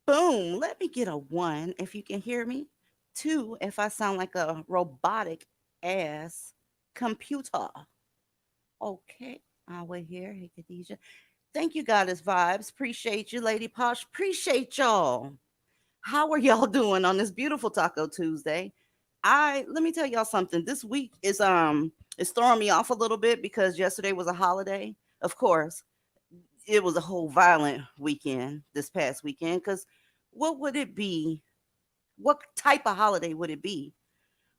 Boom. Let me get a one if you can hear me. Two if I sound like a robotic ass computer. Okay. I'll wait here. Hey, Khadijah. Thank you, Goddess Vibes. Appreciate you, Lady Posh. Appreciate y'all. How are y'all doing on this beautiful Taco Tuesday? I let me tell y'all something. This week is throwing me off a little bit because yesterday was a holiday. Of course, it was a whole violent weekend this past weekend because what would it be? What type of holiday would it be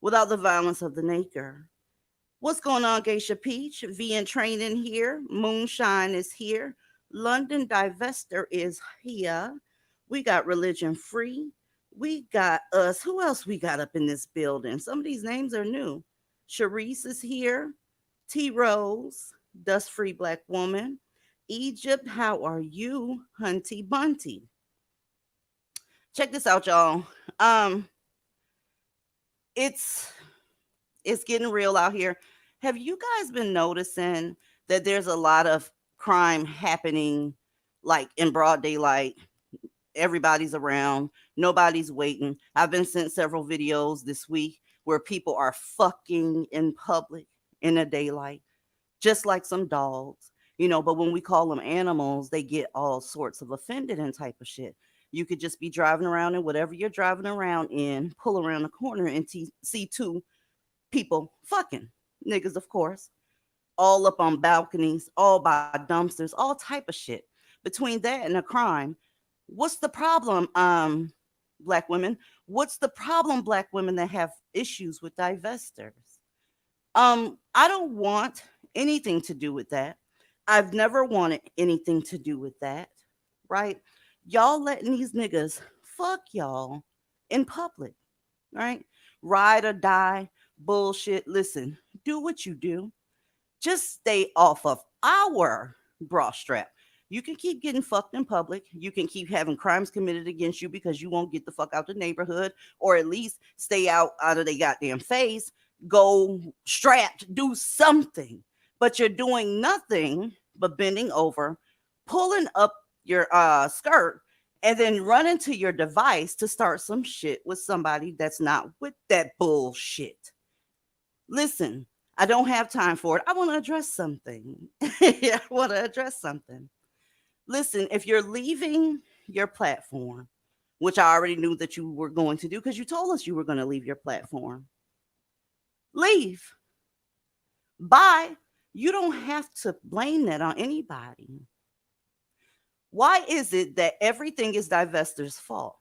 without the violence of the nature? What's going on, Geisha Peach? V and Training here. Moonshine is here. London Divester is here. We got Religion Free. We got us. Who else we got up in this building? Some of these names are new. Sharice is here. T Rose, Dust Free Black Woman. Egypt, how are you? Hunty Bunty. Check this out, y'all. Um, it's it's getting real out here. Have you guys been noticing that there's a lot of crime happening like in broad daylight? Everybody's around, nobody's waiting. I've been sent several videos this week where people are fucking in public in the daylight, just like some dogs, but when we call them animals, they get all sorts of offended and type of shit. You could just be driving around in whatever you're driving around in, pull around the corner and see two people fucking niggas, of course, all up on balconies, all by dumpsters, all type of shit. Between that and a crime, what's the problem, black women? What's the problem, black women that have issues with divestors? I don't want anything to do with that. I've never wanted anything to do with that, right? Y'all letting these niggas fuck y'all in public, right? Ride or die bullshit. Listen, do what you do. Just stay off of our bra strap. You can keep getting fucked in public. You can keep having crimes committed against you because you won't get the fuck out the neighborhood, or at least stay out of their goddamn face. Go strapped, do something. But you're doing nothing but bending over, pulling up your skirt, and then running to your device to start some shit with somebody that's not with that bullshit. Listen, I don't have time for it. I want to address something. I want to address something. Listen, if you're leaving your platform, which I already knew that you were going to do because you told us you were going to leave your platform, leave. Bye. You don't have to blame that on anybody. Why is it that everything is divestors' fault?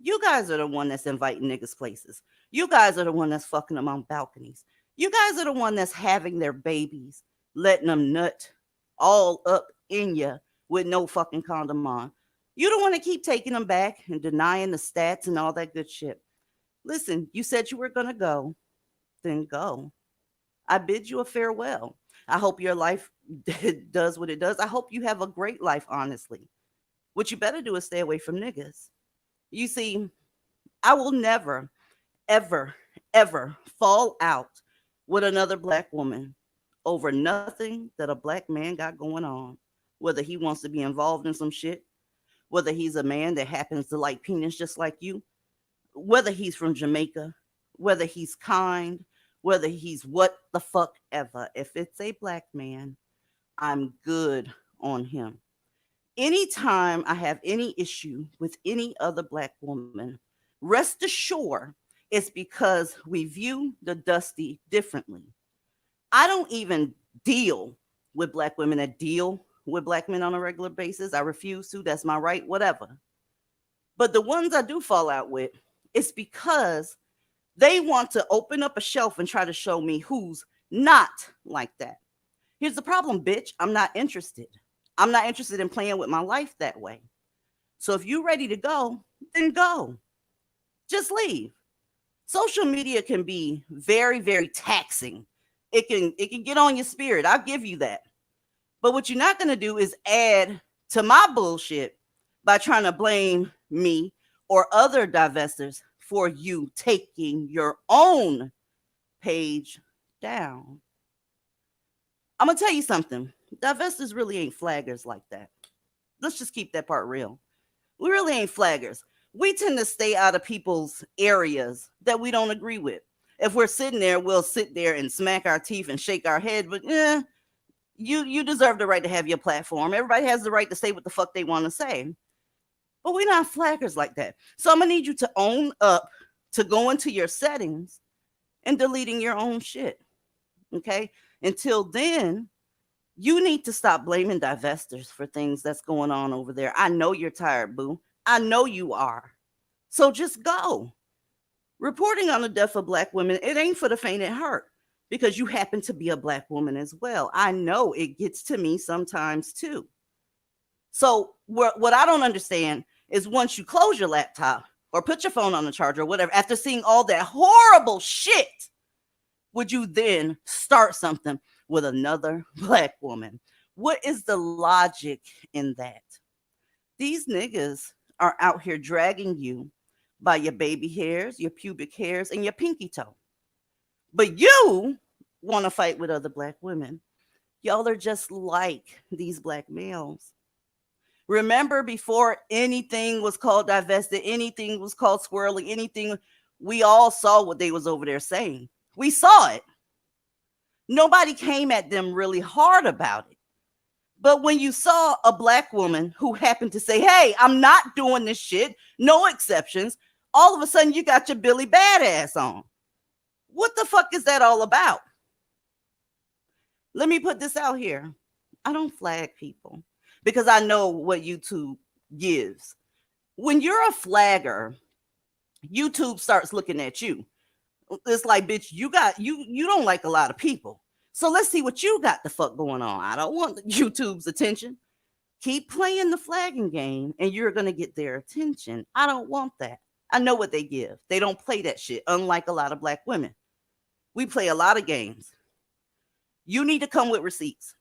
You guys are the one that's inviting niggas places. You guys are the one that's fucking them on balconies. You guys are the one that's having their babies, letting them nut all up in you with no fucking condom on. You don't want to keep taking them back and denying the stats and all that good shit. Listen, you said you were going to go, then go. I bid you a farewell. I hope your life does what it does. I hope you have a great life, honestly. What you better do is stay away from niggas. You see, I will never, ever, ever fall out with another black woman over nothing that a black man got going on. Whether he wants to be involved in some shit, whether he's a man that happens to like penis just like you, whether he's from Jamaica, whether he's kind, whether he's what the fuck ever. If it's a black man, I'm good on him. Anytime I have any issue with any other black woman, rest assured it's because we view the dusty differently. I don't even deal with black women that deal with black men on a regular basis. I refuse to. That's my right, whatever. But the ones I do fall out with, it's because they want to open up a shelf and try to show me who's not like that. Here's the problem, bitch. I'm not interested. I'm not interested in playing with my life that way. So if you're ready to go, then go. Just leave. Social media can be very, very taxing. It can get on your spirit. I'll give you that. But what you're not going to do is add to my bullshit by trying to blame me or other divestors for you taking your own page down. I'm going to tell you something. Divestors really ain't flaggers like that. Let's just keep that part real. We really ain't flaggers. We tend to stay out of people's areas that we don't agree with. If we're sitting there, we'll sit there and smack our teeth and shake our head, but you deserve the right to have your platform. Everybody has the right to say what the fuck they want to say. But we're not flaggers like that. So I'm going to need you to own up to go into your settings and deleting your own shit. Okay? Until then, you need to stop blaming divestors for things that's going on over there. I know you're tired, boo. I know you are. So just go. Reporting on the death of black women, it ain't for the faint at heart because you happen to be a black woman as well. I know it gets to me sometimes too. So what I don't understand is once you close your laptop or put your phone on the charger or whatever, after seeing all that horrible shit, would you then start something with another black woman? What is the logic in that? These niggas are out here dragging you by your baby hairs, your pubic hairs, and your pinky toe. But you want to fight with other black women. Y'all are just like these black males. Remember, before anything was called divested, anything was called swirling, anything, we all saw what they was over there saying. We saw it. Nobody came at them really hard about it. But when you saw a black woman who happened to say, hey, I'm not doing this shit, no exceptions, all of a sudden you got your Billy Badass on. What the fuck is that all about? Let me put this out here. I don't flag people because I know what YouTube gives. When you're a flagger, YouTube starts looking at you. It's like, bitch, you don't like a lot of people. So let's see what you got the fuck going on. I don't want YouTube's attention. Keep playing the flagging game and you're gonna get their attention. I don't want that. I know what they give. They don't play that shit, unlike a lot of black women. We play a lot of games. You need to come with receipts.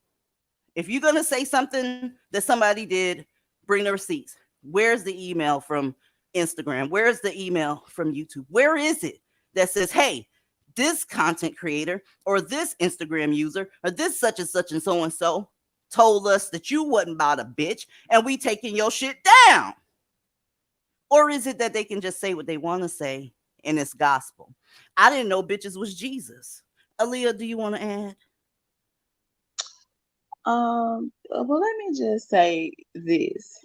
If you're gonna say something that somebody did, bring the receipts. Where's the email from Instagram? Where's the email from YouTube? Where is it that says, hey, this content creator or this Instagram user or this such and so told us that you wasn't about a bitch and we taking your shit down? Or is it that they can just say what they want to say and it's gospel? I didn't know bitches was Jesus. Aaliyah, do you want to add? Well, let me just say this.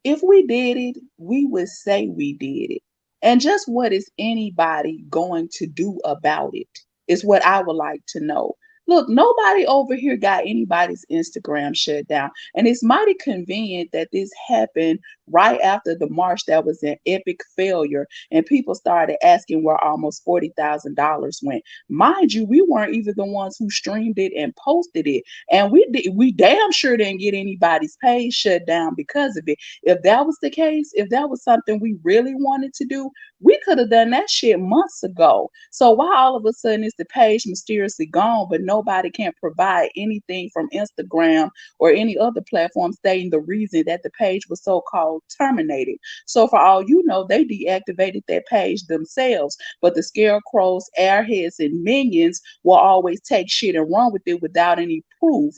If we did it, we would say we did it. And just what is anybody going to do about it is what I would like to know. Look, nobody over here got anybody's Instagram shut down. And it's mighty convenient that this happened right after the march that was an epic failure. And people started asking where almost $40,000 went. Mind you, we weren't even the ones who streamed it and posted it. And we damn sure didn't get anybody's page shut down because of it. If that was the case, if that was something we really wanted to do, we could have done that shit months ago. So why all of a sudden is the page mysteriously gone, but nobody can provide anything from Instagram or any other platform stating the reason that the page was so called terminated? So for all you know, they deactivated that page themselves. But the scarecrows, airheads, and minions will always take shit and run with it without any proof.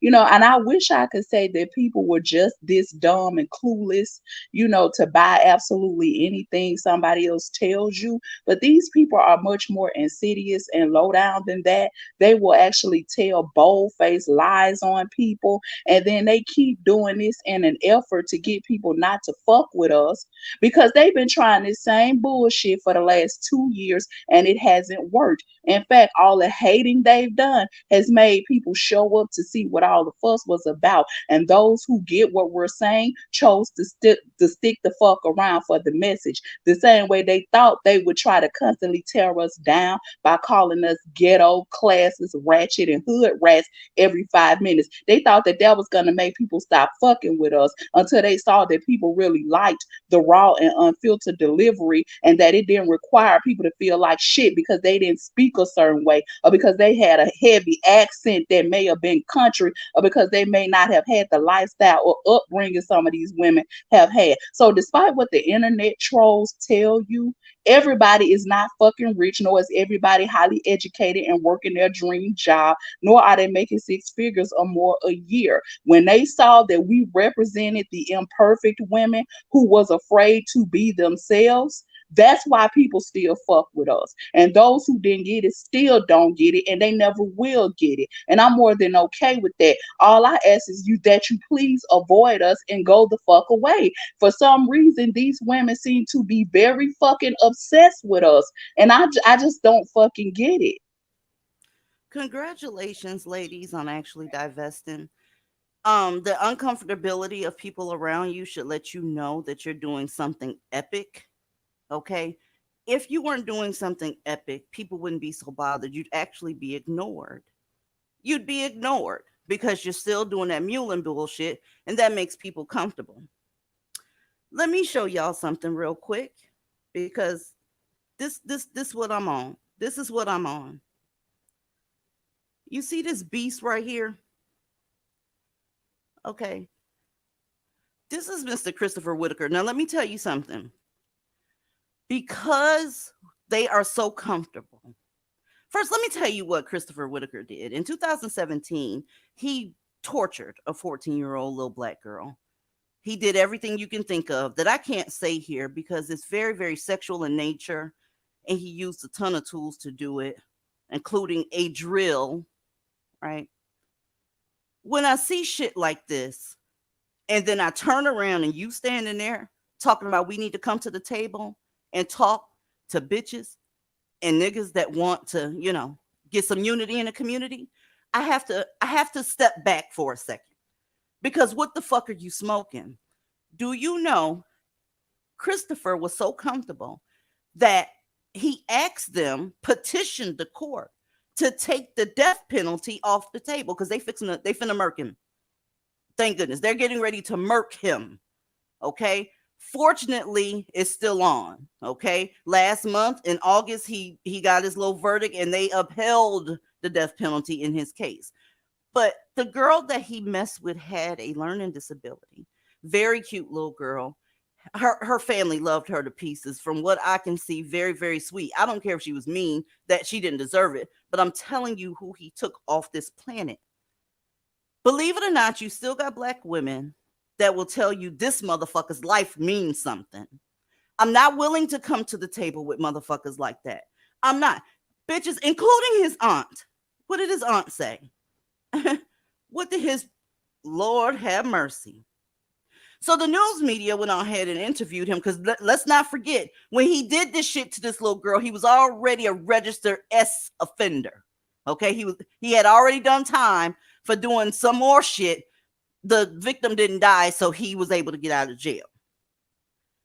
And I wish I could say that people were just this dumb and clueless, to buy absolutely anything somebody else tells you. But these people are much more insidious and low down than that. They will actually tell bold faced lies on people. And then they keep doing this in an effort to get people not to fuck with us because they've been trying this same bullshit for the last 2 years and it hasn't worked. In fact, all the hating they've done has made people show up to see what all the fuss was about. And those who get what we're saying chose to stick the fuck around for the message. The same way they thought they would try to constantly tear us down by calling us ghetto, classes, ratchet, and hood rats every 5 minutes. They thought that that was going to make people stop fucking with us until they saw that people really liked the raw and unfiltered delivery and that it didn't require people to feel like shit because they didn't speak a certain way or because they had a heavy accent that may have been country or because they may not have had the lifestyle or upbringing some of these women have had. So despite what the internet trolls tell you, everybody is not fucking rich, nor is everybody highly educated and working their dream job, nor are they making six figures or more a year. When they saw that we represented the imperfect women who was afraid to be themselves, that's why people still fuck with us. And those who didn't get it still don't get it and they never will get it. And I'm more than okay with that. All I ask is you that you please avoid us and go the fuck away. For some reason, these women seem to be very fucking obsessed with us. And I just don't fucking get it. Congratulations, ladies, on actually divesting. The uncomfortability of people around you should let you know that you're doing something epic. Okay. If you weren't doing something epic, people wouldn't be so bothered. You'd actually be ignored. You'd be ignored because you're still doing that mule and bullshit, and that makes people comfortable. Let me show y'all something real quick because this what I'm on. This is what I'm on. You see this beast right here? Okay. This is Mr. Christopher Whitaker. Now let me tell you something. Because they are so comfortable. First, let me tell you what Christopher Whitaker did. In 2017, he tortured a 14-year-old little black girl. He did everything you can think of that I can't say here because it's very, very sexual in nature. And he used a ton of tools to do it, including a drill, right? When I see shit like this, and then I turn around and you standing there talking about we need to come to the table and talk to bitches and niggas that want to, get some unity in the community, I have to step back for a second. Because what the fuck are you smoking? Do you know Christopher was so comfortable that he asked them, petitioned the court to take the death penalty off the table because they finna murk him. Thank goodness. They're getting ready to murk him. Okay. Fortunately, it's still on. Okay. Last month in August, he got his little verdict and they upheld the death penalty in his case. But the girl that he messed with had a learning disability. Very cute little girl. Her family loved her to pieces. From what I can see, very, very sweet. I don't care if she was mean, that she didn't deserve it. But I'm telling you who he took off this planet. Believe it or not, you still got black women that will tell you this motherfucker's life means something. I'm not willing to come to the table with motherfuckers like that. I'm not. Bitches, including his aunt. What did his aunt say? What did his Lord have mercy? So the news media went on ahead and interviewed him because let's not forget, when he did this shit to this little girl, he was already a registered S offender. Okay, he had already done time for doing some more shit. The victim didn't die, so he was able to get out of jail.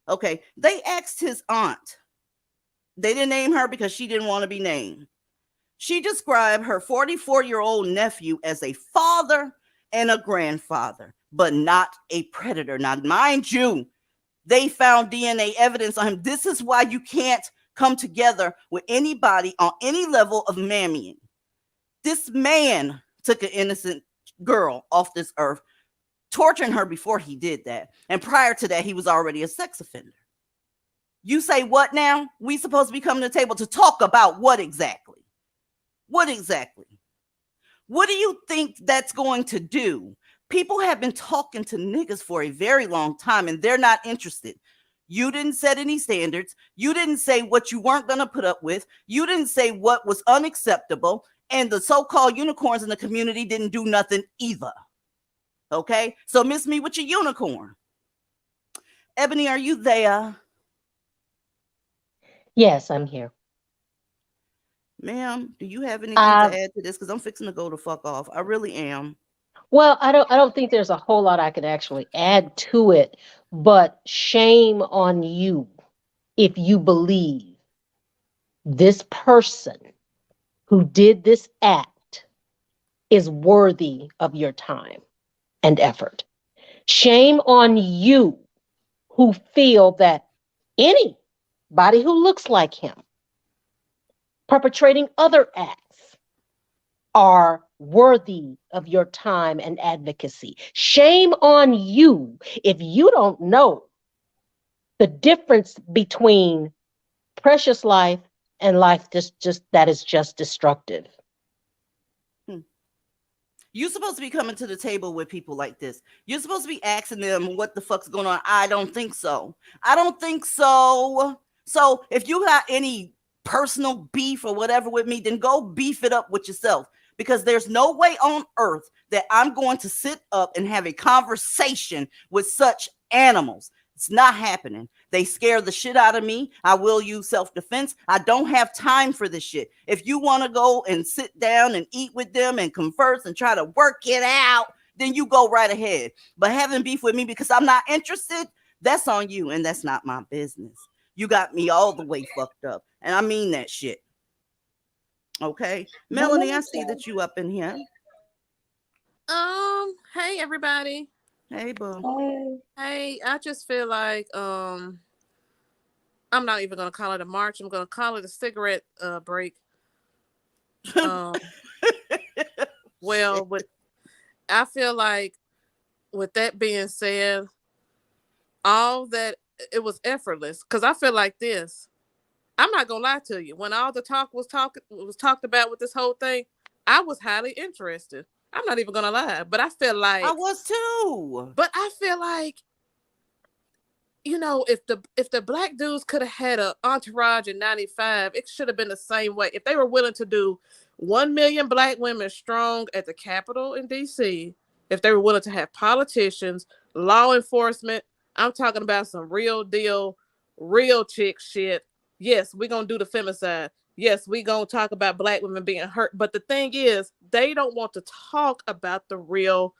Okay, they asked his aunt. They didn't name her because she didn't want to be named. She described her 44-year-old nephew as a father and a grandfather, but not a predator. Now, mind you, they found DNA evidence on him. This is why you can't come together with anybody on any level of mammying. This man took an innocent girl off this earth, torturing her before he did that. And prior to that, he was already a sex offender. You say what now? We supposed to be coming to the table to talk about what exactly? What exactly? What do you think that's going to do? People have been talking to niggas for a very long time and they're not interested. You didn't set any standards. You didn't say what you weren't going to put up with. You didn't say what was unacceptable. And the so-called unicorns in the community didn't do nothing either. Okay? So miss me with your unicorn. Ebony, are you there? Yes, I'm here. Ma'am, do you have anything to Uh, add to this? Because I'm fixing to go the fuck off. I really am. well, I don't think there's a whole lot I could actually add to it, but shame on you if you believe this person who did this act is worthy of your time and effort. Shame on you who feel that anybody who looks like him perpetrating other acts are worthy of your time and advocacy. Shame on you if you don't know the difference between precious life and life just that is just destructive. Hmm. You're supposed to be coming to the table with people like this. You're supposed to be asking them what the fuck's going on. I don't think so. I don't think so. So if you got any personal beef or whatever with me, then go beef it up with yourself. Because there's no way on earth that I'm going to sit up and have a conversation with such animals. It's not happening. They scare the shit out of me. I will use self-defense. I don't have time for this shit. If you want to go and sit down and eat with them and converse and try to work it out, then you go right ahead. But having beef with me because I'm not interested, that's on you and that's not my business. You got me all the way fucked up. And I mean that shit. Okay. But let Melanie, me I see say, that you up in here. Hey everybody. Hey, boo. hey, Hey, I just feel like I'm not even gonna call it a march. I'm gonna call it a cigarette break. Um, well, Shit. with I feel like with that being said, all that it was effortless because I feel like this. I'm not gonna lie to you. When all the talked about with this whole thing, I was highly interested. I'm not even gonna lie, but I was too. I feel like if the black dudes could have had an entourage in '95, it should have been the same way. If they were willing to do 1 million black women strong at the Capitol in DC, if they were willing to have politicians, law enforcement, I'm talking about some real deal, real chick shit. Yes, we're gonna do the femicide. Yes, we're gonna talk about black women being hurt. But the thing is, they don't want to talk about the real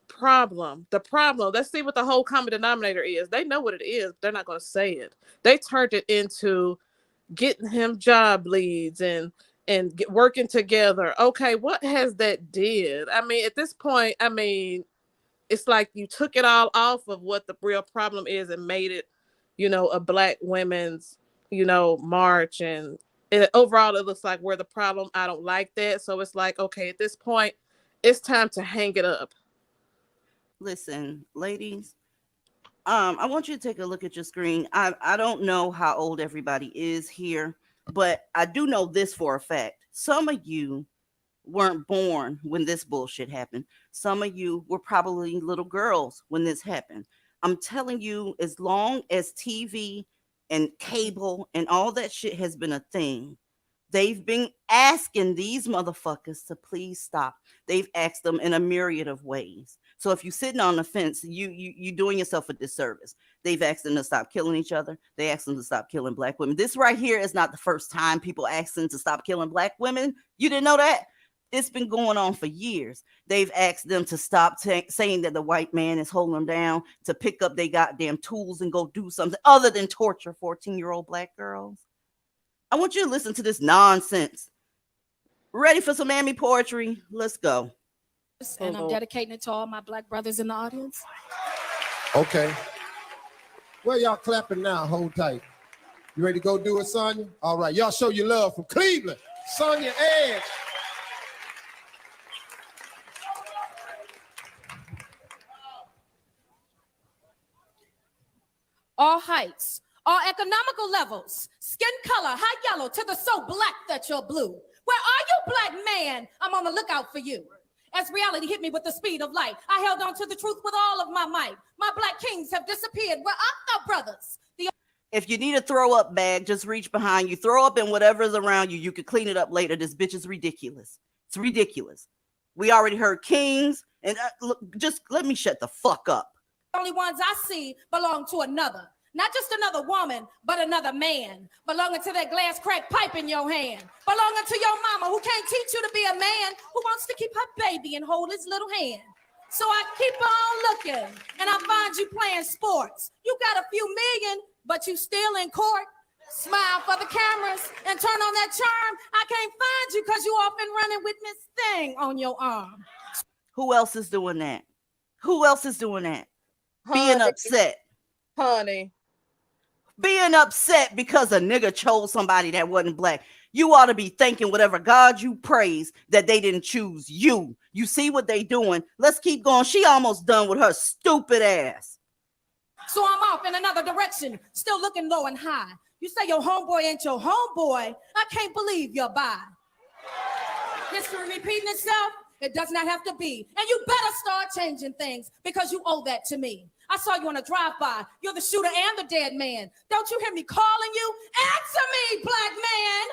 problem. The problem, let's see what the whole common denominator is. They know what it is, but they're not going to say it. They turned it into, getting him job leads and working together. Okay, what has that did? I mean, at this point, I mean, it's like you took it all off of what the real problem is and made it, a black women's, march. And overall, it looks like we're the problem. I don't like that. So it's like, okay, at this point, it's time to hang it up. Listen, ladies, I want you to take a look at your screen. I don't know how old everybody is here, but I do know this for a fact. Some of you weren't born when this bullshit happened. Some of you were probably little girls when this happened. I'm telling you, as long as TV and cable and all that shit has been a thing, they've been asking these motherfuckers to please stop. They've asked them in a myriad of ways. So if you're sitting on the fence, you doing yourself a disservice. They've asked them to stop killing each other. They asked them to stop killing black women. This right here is not the first time people asked them to stop killing black women. You didn't know that? It's been going on for years. They've asked them to stop saying that the white man is holding them down, to pick up their goddamn tools and go do something other than torture 14-year-old black girls. I want you to listen to this nonsense. Ready for some Mammy poetry? Let's go. And I'm Oh, dedicating it to all my black brothers in the audience. Okay. Well, y'all clapping now. Hold tight. You ready to go do it, Sonya? All right. Y'all show your love from Cleveland. Sonya Edge. All heights, all economical levels, skin color, high yellow to the so black that you're blue. Where are you, black man? I'm on the lookout for you. As reality hit me with the speed of light, I held on to the truth with all of my might. My black kings have disappeared. Where are our brothers? If you need a throw up bag, just reach behind you, throw up in whatever's around you. You can clean it up later. This bitch is ridiculous. It's ridiculous. We already heard kings, and look, just let me shut the fuck up. only ones I see belong to another. Not just another woman, but another man. Belonging to that glass crack pipe in your hand. Belonging to your mama who can't teach you to be a man, who wants to keep her baby and hold his little hand. So I keep on looking, and I find you playing sports. You got a few million, but you still in court. Smile for the cameras and turn on that charm. I can't find you because you often running with Miss Thing on your arm. Who else is doing that? Who else is doing that? Being honey, upset. honey. Being upset because a nigga chose somebody that wasn't black. You ought to be thanking whatever God you praise that they didn't choose you. You see what they doing? Let's keep going. She almost done with her stupid ass. So I'm off in another direction, still looking low and high. You say your homeboy ain't your homeboy. I can't believe you're by. History repeating itself? It does not have to be. And you better start changing things because you owe that to me. I saw you on a drive-by. You're the shooter and the dead man. Don't you hear me calling you? Answer me, black man.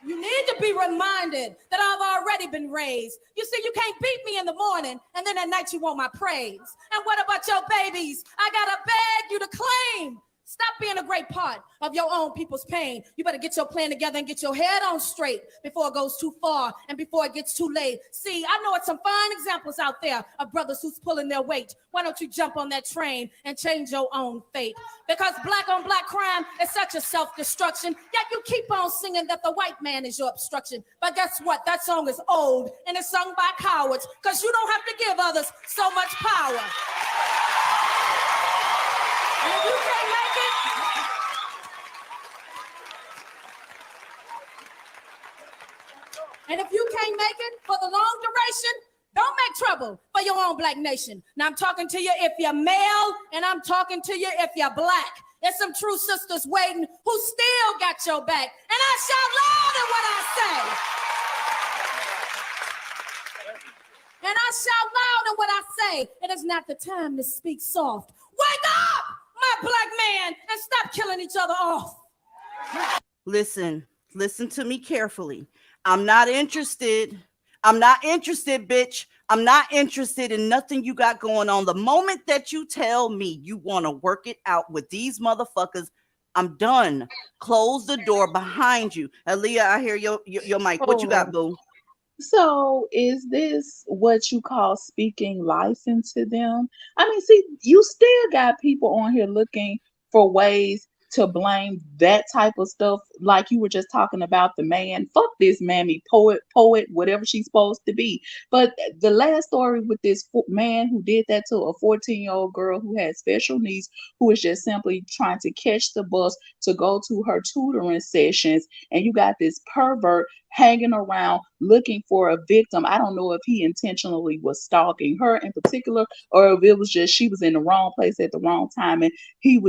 You need to be reminded that I've already been raised. You see, you can't beat me in the morning, and then at night you want my praise. And what about your babies? I gotta beg you to claim. Stop being a great part of your own people's pain. You better get your plan together and get your head on straight before it goes too far and before it gets too late. See, I know it's some fine examples out there of brothers who's pulling their weight. Why don't you jump on that train and change your own fate? Because black on black crime is such a self-destruction, yet you keep on singing that the white man is your obstruction. But guess what? That song is old and it's sung by cowards because you don't have to give others so much power. And if you can't make it, and if you can't make it for the long duration, don't make trouble for your own black nation. Now I'm talking to you if you're male, and I'm talking to you if you're black. There's some true sisters waiting who still got your back. And I shout loud in what I say. And I shout loud in what I say. It is not the time to speak soft. Wake up, my black man, and stop killing each other off. Listen to me carefully. I'm not interested, bitch. I'm not interested in nothing you got going on. The moment that you tell me you want to work it out with these motherfuckers, I'm done. Close the door behind you. Aaliyah, I hear your mic. What you got, boo? So is this what you call speaking life into them? I mean, see, you still got people on here looking for ways to blame that type of stuff, like you were just talking about the man. Fuck this mammy, poet, whatever she's supposed to be. But the last story with this man who did that to a 14-year-old girl who had special needs, who was just simply trying to catch the bus to go to her tutoring sessions, and you got this pervert hanging around looking for a victim. I don't know if he intentionally was stalking her in particular, or if it was just she was in the wrong place at the wrong time, and he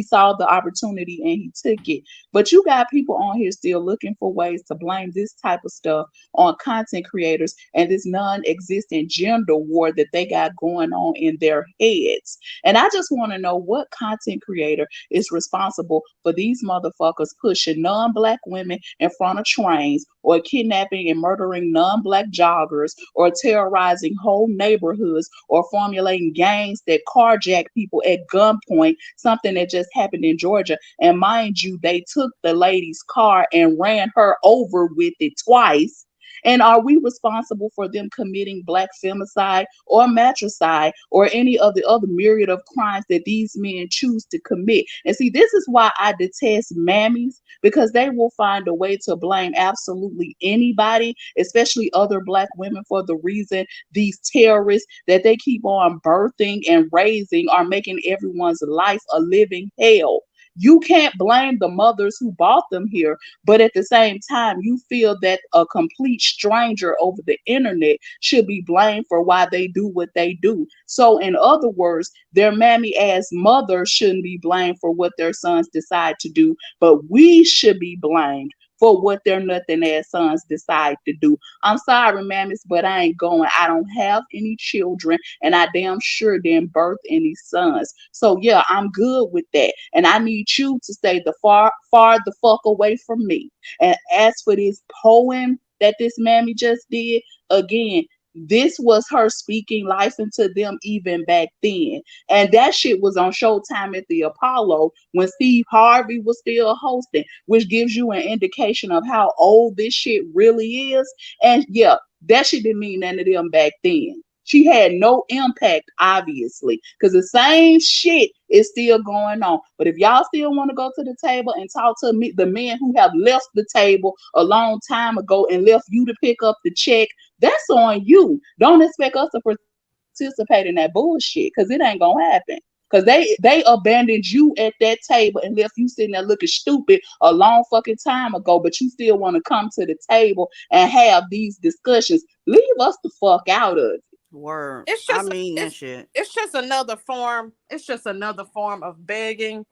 saw the opportunity and he took it. But you got people on here still looking for ways to blame this type of stuff on content creators and this non-existent gender war that they got going on in their heads. And I just want to know what content creator is responsible for these motherfuckers pushing non-black women in front of trains, or kidnapping and murdering non-black joggers, or terrorizing whole neighborhoods, or formulating gangs that carjack people at gunpoint, something that just happened in Georgia. And mind you, they took the lady's car and ran her over with it twice. And are we responsible for them committing black femicide or matricide or any of the other myriad of crimes that these men choose to commit? And see, this is why I detest mammies, because they will find a way to blame absolutely anybody, especially other black women, for the reason these terrorists that they keep on birthing and raising are making everyone's life a living hell. You can't blame the mothers who brought them here, but at the same time, you feel that a complete stranger over the internet should be blamed for why they do what they do. So, in other words, their mammy ass mother shouldn't be blamed for what their sons decide to do, but we should be blamed for what their nothing ass sons decide to do. I'm sorry, mammies, but I ain't going. I don't have any children, and I damn sure didn't birth any sons. So yeah, I'm good with that. And I need you to stay the far the fuck away from me. And as for this poem that this mammy just did, again, this was her speaking life into them even back then. And that shit was on Showtime at the Apollo when Steve Harvey was still hosting, which gives you an indication of how old this shit really is. And yeah, that shit didn't mean none of them back then. She had no impact, obviously, because the same shit is still going on. But if y'all still want to go to the table and talk to me, the men who have left the table a long time ago and left you to pick up the check, that's on you. Don't expect us to participate in that bullshit, because it ain't gonna happen. Because they abandoned you at that table and left you sitting there looking stupid a long fucking time ago, but you still want to come to the table and have these discussions. Leave us the fuck out of it. Word. It's I just mean that shit. it's just another form. It's just another form of begging.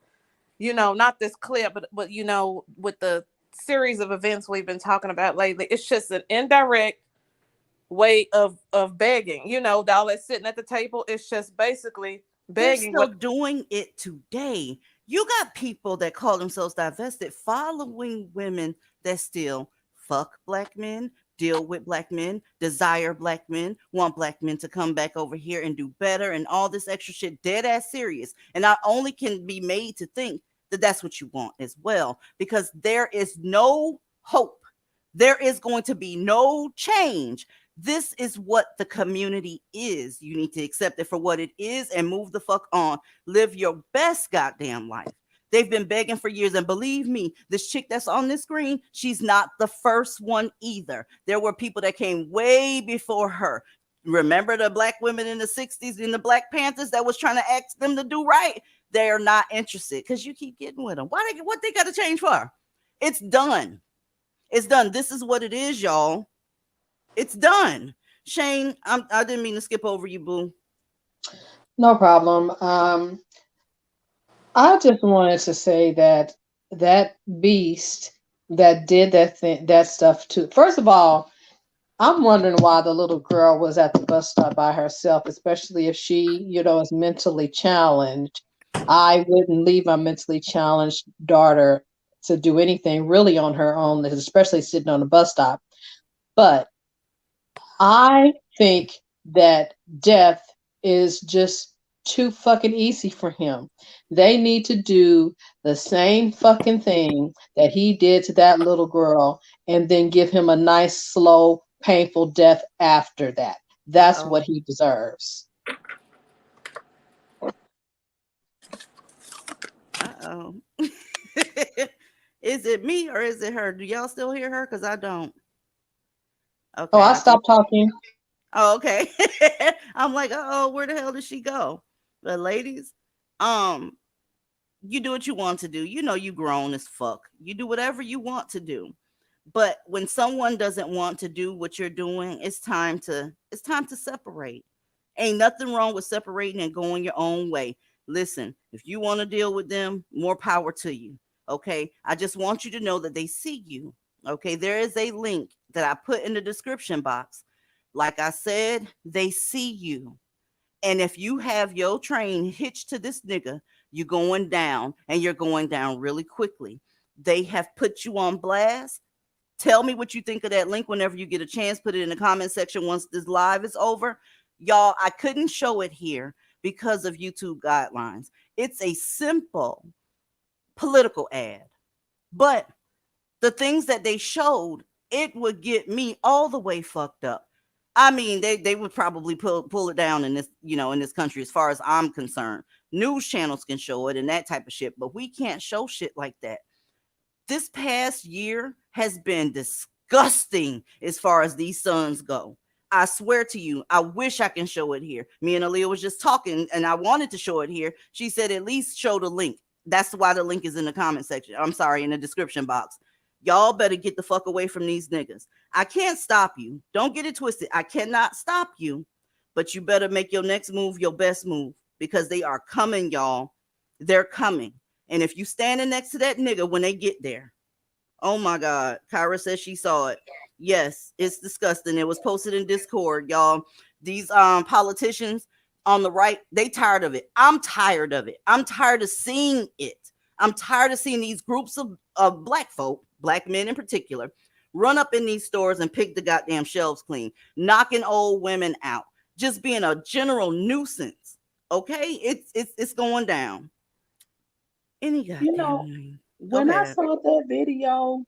Not this clip, but with the series of events we've been talking about lately, it's just an indirect way of begging. All that sitting at the table, it's just basically They're begging. still doing it today. You got people that call themselves divested following women that still fuck black men, deal with black men, desire black men, want black men to come back over here and do better, and all this extra shit, dead ass serious. And I only can be made to think that that's what you want as well, because there is no hope. There is going to be no change. This is what the community is. You need to accept it for what it is and move the fuck on. Live your best goddamn life. They've been begging for years. And believe me, this chick that's on this screen, she's not the first one either. There were people that came way before her. Remember the black women in the 60s in the Black Panthers that was trying to ask them to do right? They are not interested because you keep getting with them. What they got to change for? It's done. It's done. This is what it is, y'all. It's done. Shane, I didn't mean to skip over you, boo. No problem. I just wanted to say that that beast that did that stuff too. First of all, I'm wondering why the little girl was at the bus stop by herself, especially if she, is mentally challenged. I wouldn't leave my mentally challenged daughter to do anything really on her own, especially sitting on a bus stop. But I think that death is just too fucking easy for him. They need to do the same fucking thing that he did to that little girl and then give him a nice, slow, painful death after that. That's what he deserves. Uh-oh. Is it me or is it her? Do y'all still hear her? Because I don't. Oh, Okay, I I think. stopped talking. Oh, okay. I'm like, oh, where the hell did she go? But ladies, um, you do what you want to do. You know you grown as fuck. You do whatever you want to do. But when someone doesn't want to do what you're doing, it's time to separate. Ain't nothing wrong with separating and going your own way. Listen, if you want to deal with them, more power to you. Okay? I just want you to know that they see you. Okay? There is a link that I put in the description box. Like I said, they see you. And if you have your train hitched to this nigga, you're going down and you're going down really quickly. They have put you on blast. Tell me what you think of that link whenever you get a chance. Put it in the comment section once this live is over. Y'all, I couldn't show it here because of YouTube guidelines. It's a simple political ad, but the things that they showed, it would get me all the way fucked up. I mean, they would probably pull it down in this, in this country as far as I'm concerned. News channels can show it and that type of shit, but we can't show shit like that. This past year has been disgusting as far as these sons go. I swear to you, I wish I can show it here. Me and Aaliyah was just talking and I wanted to show it here. She said, at least show the link. That's why the link is in the comment section. I'm sorry, in the description box. Y'all better get the fuck away from these niggas. I can't stop you. Don't get it twisted. I cannot stop you, but you better make your next move your best move because they are coming, y'all. They're coming. And if you standing next to that nigga when they get there, oh my God. Kyra says she saw it. Yes, it's disgusting. It was posted in Discord, y'all. These politicians on the right, they tired of it. I'm tired of it. I'm tired of seeing it. I'm tired of seeing these groups of black folk, black men in particular, run up in these stores and pick the goddamn shelves clean, knocking old women out, just being a general nuisance. Okay, it's going down. Any You know, goddamn. Go when I ahead. saw that video,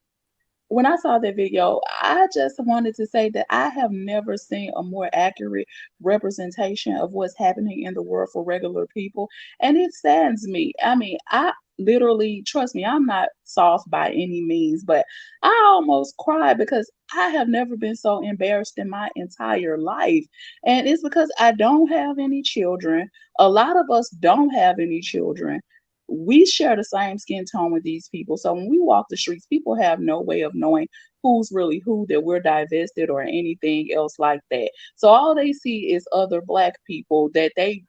when I saw that video, I just wanted to say that I have never seen a more accurate representation of what's happening in the world for regular people. And it saddens me. I mean, I literally, trust me, I'm not soft by any means, but I almost cried because I have never been so embarrassed in my entire life. And it's because I don't have any children. A lot of us don't have any children. We share the same skin tone with these people. So when we walk the streets, people have no way of knowing who's really who, that we're divested or anything else like that. So all they see is other black people that they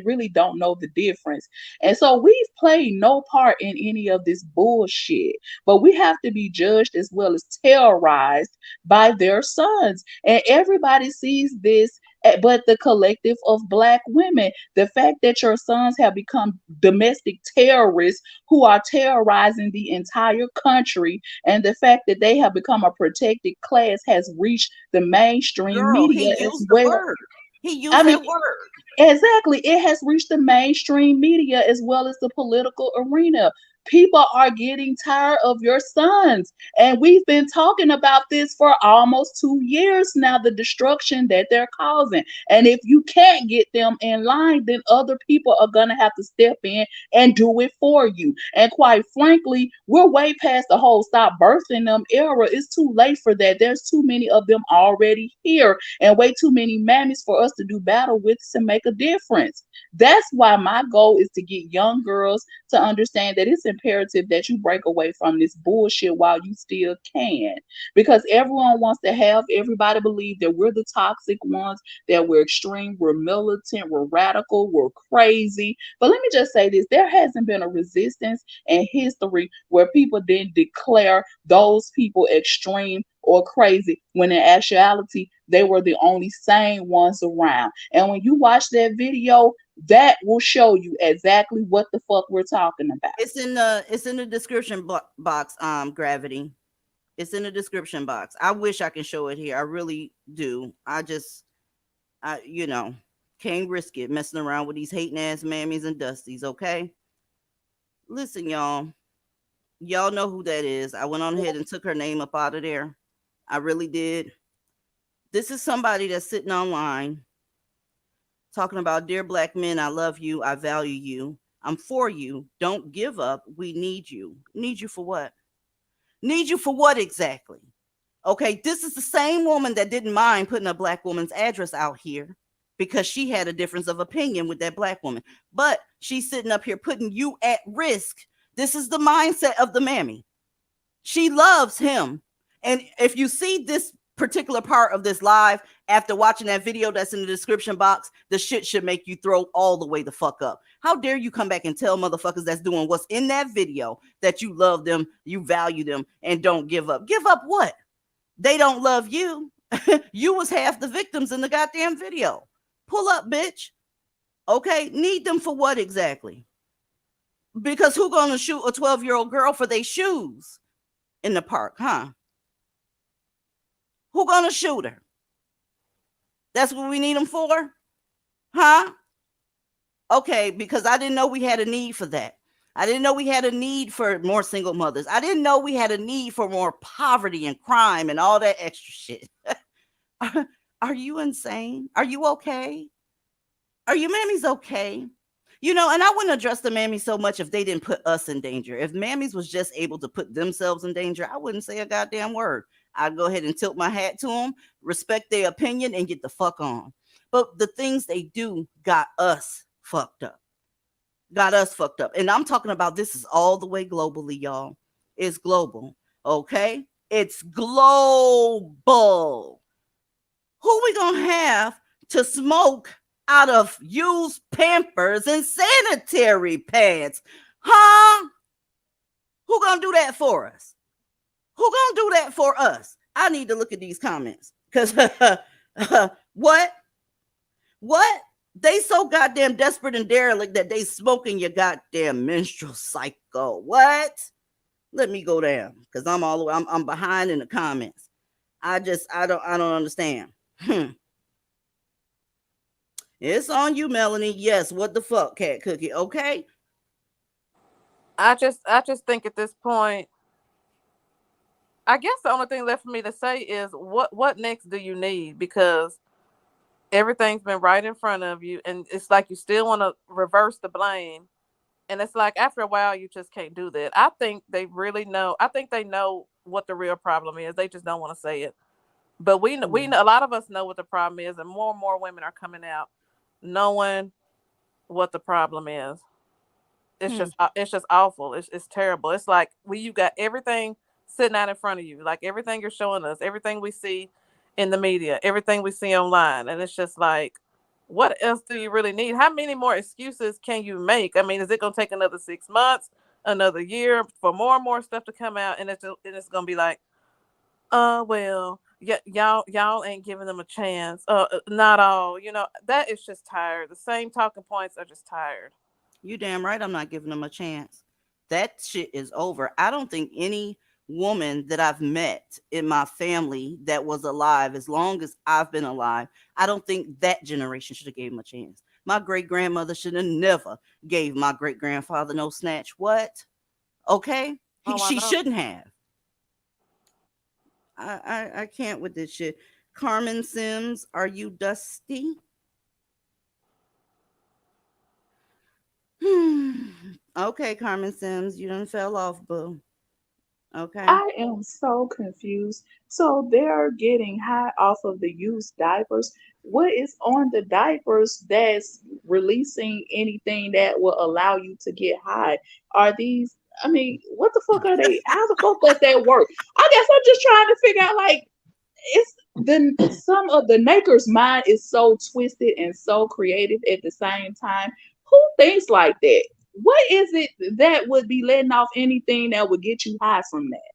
really don't know the difference. And so we've played no part in any of this bullshit. But we have to be judged as well as terrorized by their sons. And everybody sees this, but the collective of black women, the fact that your sons have become domestic terrorists who are terrorizing the entire country, and the fact that they have become a protected class has reached the mainstream Girl, he media as used the well. word. He I used mean, that word. exactly. It has reached the mainstream media as well as the political arena. People are getting tired of your sons. And we've been talking about this for almost 2 years now, the destruction that they're causing. And if you can't get them in line, then other people are going to have to step in and do it for you. And quite frankly, we're way past the whole stop birthing them era. It's too late for that. There's too many of them already here and way too many mammies for us to do battle with to make a difference. That's why my goal is to get young girls to understand that it's imperative that you break away from this bullshit while you still can. Because everyone wants to have everybody believe that we're the toxic ones, that we're extreme, we're militant, we're radical, we're crazy. But let me just say this, there hasn't been a resistance in history where people didn't declare those people extreme or crazy when in actuality they were the only sane ones around. And when you watch that video, that will show you exactly what the fuck we're talking about. It's in the description box. Gravity. It's in the description box. I wish I can show it here. I really do. I can't risk it messing around with these hating ass mammies and dusties. Okay, listen, y'all. Y'all know who that is. I went on ahead and took her name up out of there. I really did. This is somebody that's sitting online talking about, dear black men, I love you, I value you. I'm for you. Don't give up. We need you. Need you for what? Need you for what exactly? Okay, this is the same woman that didn't mind putting a black woman's address out here because she had a difference of opinion with that black woman. But she's sitting up here putting you at risk. This is the mindset of the mammy. She loves him. And if you see this particular part of this live after watching that video that's in the description box, the shit should make you throw all the way the fuck up. How dare you come back and tell motherfuckers that's doing what's in that video that you love them, you value them, and don't give up? Give up what? They don't love you. You was half the victims in the goddamn video. Pull up, bitch. Okay, need them for what exactly? Because who gonna shoot a 12-year-old girl for their shoes in the park, huh? Who gonna shoot her? That's what we need them for? Huh? Okay, because I didn't know we had a need for that. I didn't know we had a need for more single mothers. I didn't know we had a need for more poverty and crime and all that extra shit. Are you insane? Are you okay? Are you mammies okay? You know, and I wouldn't address the mammies so much if they didn't put us in danger. If mammies was just able to put themselves in danger, I wouldn't say a goddamn word. I'd go ahead and tilt my hat to them, respect their opinion, and get the fuck on. But the things they do got us fucked up. Got us fucked up. And I'm talking about this is all the way globally, y'all. It's global. Okay? It's global. Who we gonna have to smoke out of used Pampers and sanitary pads? Huh? Who gonna do that for us? Who gonna do that for us? I need to look at these comments. Because what? What? They so goddamn desperate and derelict that they smoking your goddamn menstrual cycle. What? Let me go down because I'm all the way. I'm behind in the comments. I don't understand. It's on you, Melanie. Yes. What the fuck, Cat Cookie? Okay. I just think at this point, I guess the only thing left for me to say is what next do you need? Because everything's been right in front of you, and it's like you still want to reverse the blame. And it's like after a while, you just can't do that. I think they really know. I think they know what the real problem is. They just don't want to say it. But we know, a lot of us know what the problem is, and more women are coming out knowing what the problem is. It's just awful. It's terrible. It's like you got everything sitting out in front of you, like everything you're showing us, everything we see in the media, everything we see online, and it's just like, what else do you really need? How many more excuses can you make? I mean, is it gonna take another 6 months, another year for more and more stuff to come out, and it's gonna be like, well, yeah, y'all ain't giving them a chance. Not all. You know, that is just tired. The same talking points are just tired. You damn right I'm not giving them a chance. That shit is over. I don't think any woman that I've met in my family that was alive as long as I've been alive, I don't think that generation should have gave him a chance. My great grandmother should have never gave my great grandfather no snatch. What? Okay? She shouldn't have. I can't with this shit. Carmen Sims, are you dusty? Okay, Carmen Sims, you done fell off, boo. Okay. I am so confused. So they're getting high off of the used diapers. What is on the diapers that's releasing anything that will allow you to get high? Are these, I mean, what the fuck are they? How the fuck does that work? I guess I'm just trying to figure out, like, it's some of the maker's mind is so twisted and so creative at the same time. Who thinks like that? What is it that would be letting off anything that would get you high from that?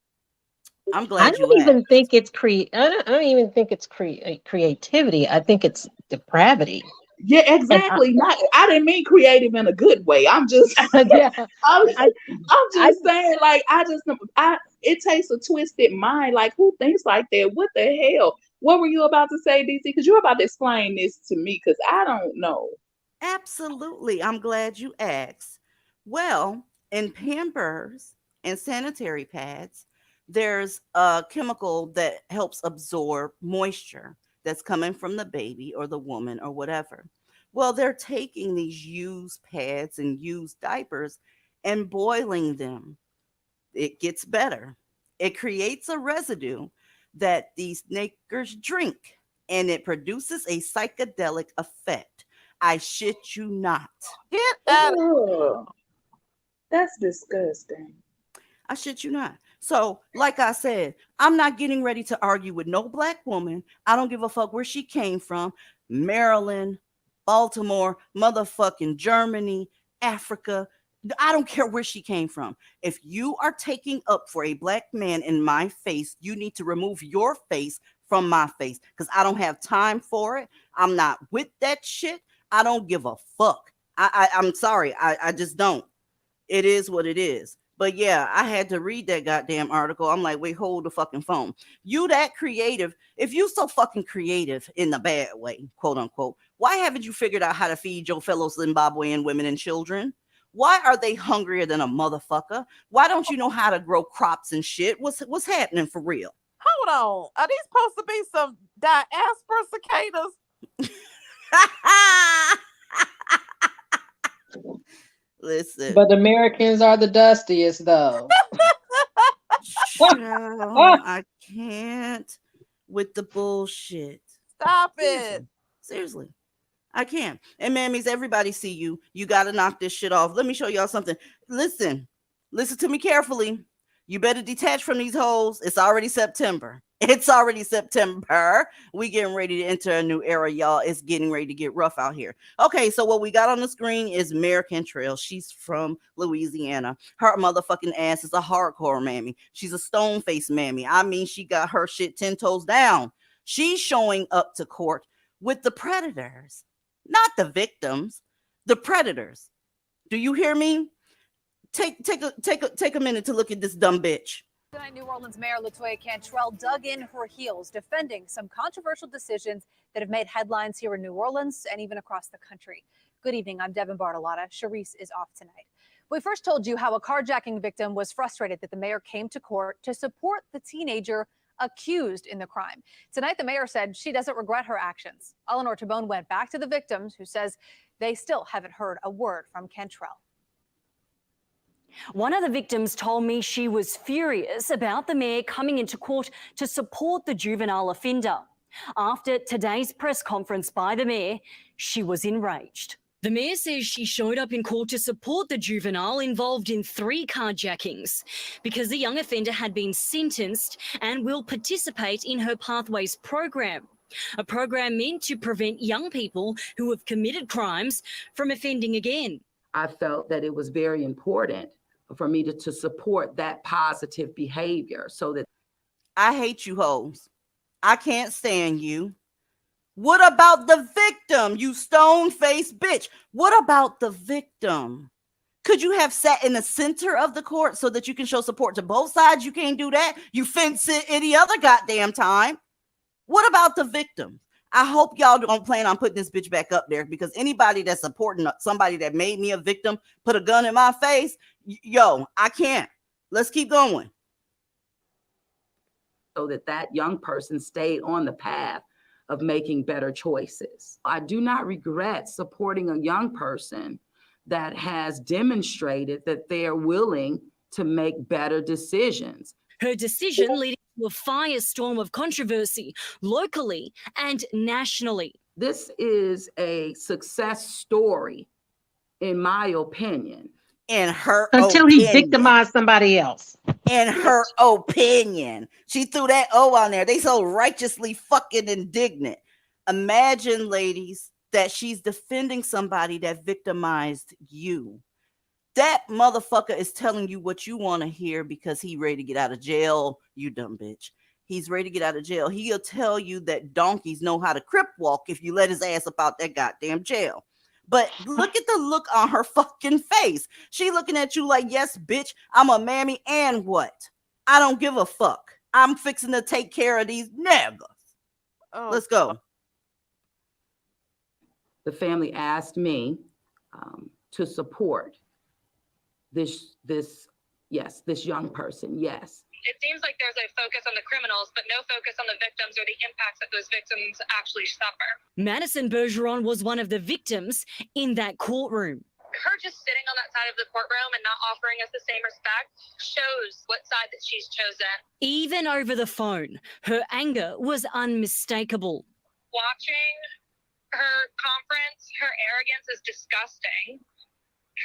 I'm I glad don't you even asked. think it's I don't even think it's creativity. I think it's depravity. Yeah, And exactly. Not, I didn't mean creative in a good way. I'm just, yeah, I'm, I, I'm I just saying, like, it takes a twisted mind. Like, who thinks like that? What the hell? What were you about to say, DC? Because you're about to explain this to me, because I don't know. Absolutely. I'm glad you asked. Well, in Pampers and sanitary pads, there's a chemical that helps absorb moisture that's coming from the baby or the woman or whatever. Well, they're taking these used pads and used diapers and boiling them. It gets better. It creates a residue that these nakers drink, and it produces a psychedelic effect. I shit you not. Get out. Ugh, that's disgusting. I shit you not. So, like I said, I'm not getting ready to argue with no black woman. I don't give a fuck where she came from. Maryland, Baltimore, motherfucking Germany, Africa. I don't care where she came from. If you are taking up for a black man in my face, you need to remove your face from my face because I don't have time for it. I'm not with that shit. I don't give a fuck. I'm sorry. I just don't. It is what it is. But yeah, I had to read that goddamn article. I'm like, wait, hold the fucking phone. You that creative, if you so fucking creative in the bad way, quote unquote, why haven't you figured out how to feed your fellow Zimbabwean women and children? Why are they hungrier than a motherfucker? Why don't you know how to grow crops and shit? What's happening for real? Hold on. Are these supposed to be some diaspora cicadas? Listen, But Americans are the dustiest, though. child, I can't with the bullshit. Stop it. Seriously. Seriously. I can't. And mammies, everybody see you. You got to knock this shit off. Let me show y'all something. Listen to me carefully. You better detach from these hoes. It's already September. It's already September. We getting ready to enter a new era, y'all. It's getting ready to get rough out here. Okay, so what we got on the screen is Mare Cantrell. She's from Louisiana. Her motherfucking ass is a hardcore mammy. She's a stone-faced mammy. I mean, she got her shit 10 toes down. She's showing up to court with the predators, not the victims, the predators. Do you hear me? Take a minute to look at this dumb bitch. Tonight, New Orleans Mayor LaToya Cantrell dug in her heels, defending some controversial decisions that have made headlines here in New Orleans and even across the country. Good evening. I'm Devin Bartolotta. Sharice is off tonight. We first told you how a carjacking victim was frustrated that the mayor came to court to support the teenager accused in the crime. Tonight, the mayor said she doesn't regret her actions. Eleanor Tabone went back to the victims, who says they still haven't heard a word from Cantrell. One of the victims told me she was furious about the mayor coming into court to support the juvenile offender. After today's press conference by the mayor, she was enraged. The mayor says she showed up in court to support the juvenile involved in 3 carjackings because the young offender had been sentenced and will participate in her Pathways program, a program meant to prevent young people who have committed crimes from offending again. I felt that it was very important for me to support that positive behavior so that I hate you hoes. I can't stand you. What about the victim, you stone-faced bitch? What about the victim? Could you have sat in the center of the court so that you can show support to both sides? You can't do that. You fence it any other goddamn time. What about the victim? I hope y'all don't plan on putting this bitch back up there, because anybody that's supporting somebody that made me a victim, put a gun in my face, yo, I can't. Let's keep going. so that that young person stayed on the path of making better choices. I do not regret supporting a young person that has demonstrated that they're willing to make better decisions. Her decision leading to a firestorm of controversy locally and nationally. This is a success story, in my opinion. In her Until opinion. he victimized somebody else. In her opinion. She threw that O on there. They so righteously fucking indignant. Imagine, ladies, that she's defending somebody that victimized you. That motherfucker is telling you what you want to hear because he ready to get out of jail, you dumb bitch. He's ready to get out of jail. He'll tell you that donkeys know how to crip walk if you let his ass up out that goddamn jail. But look at the look on her fucking face. She looking at you like, yes, bitch, I'm a mammy, and what? I don't give a fuck. I'm fixing to take care of these niggas. Oh. Let's go. The family asked me to support this young person. Yes. It seems like there's a focus on the criminals, but no focus on the victims or the impacts that those victims actually suffer. Madison Bergeron was one of the victims in that courtroom. Her just sitting on that side of the courtroom and not offering us the same respect shows what side that she's chosen. Even over the phone, her anger was unmistakable. Watching her conference, her arrogance is disgusting.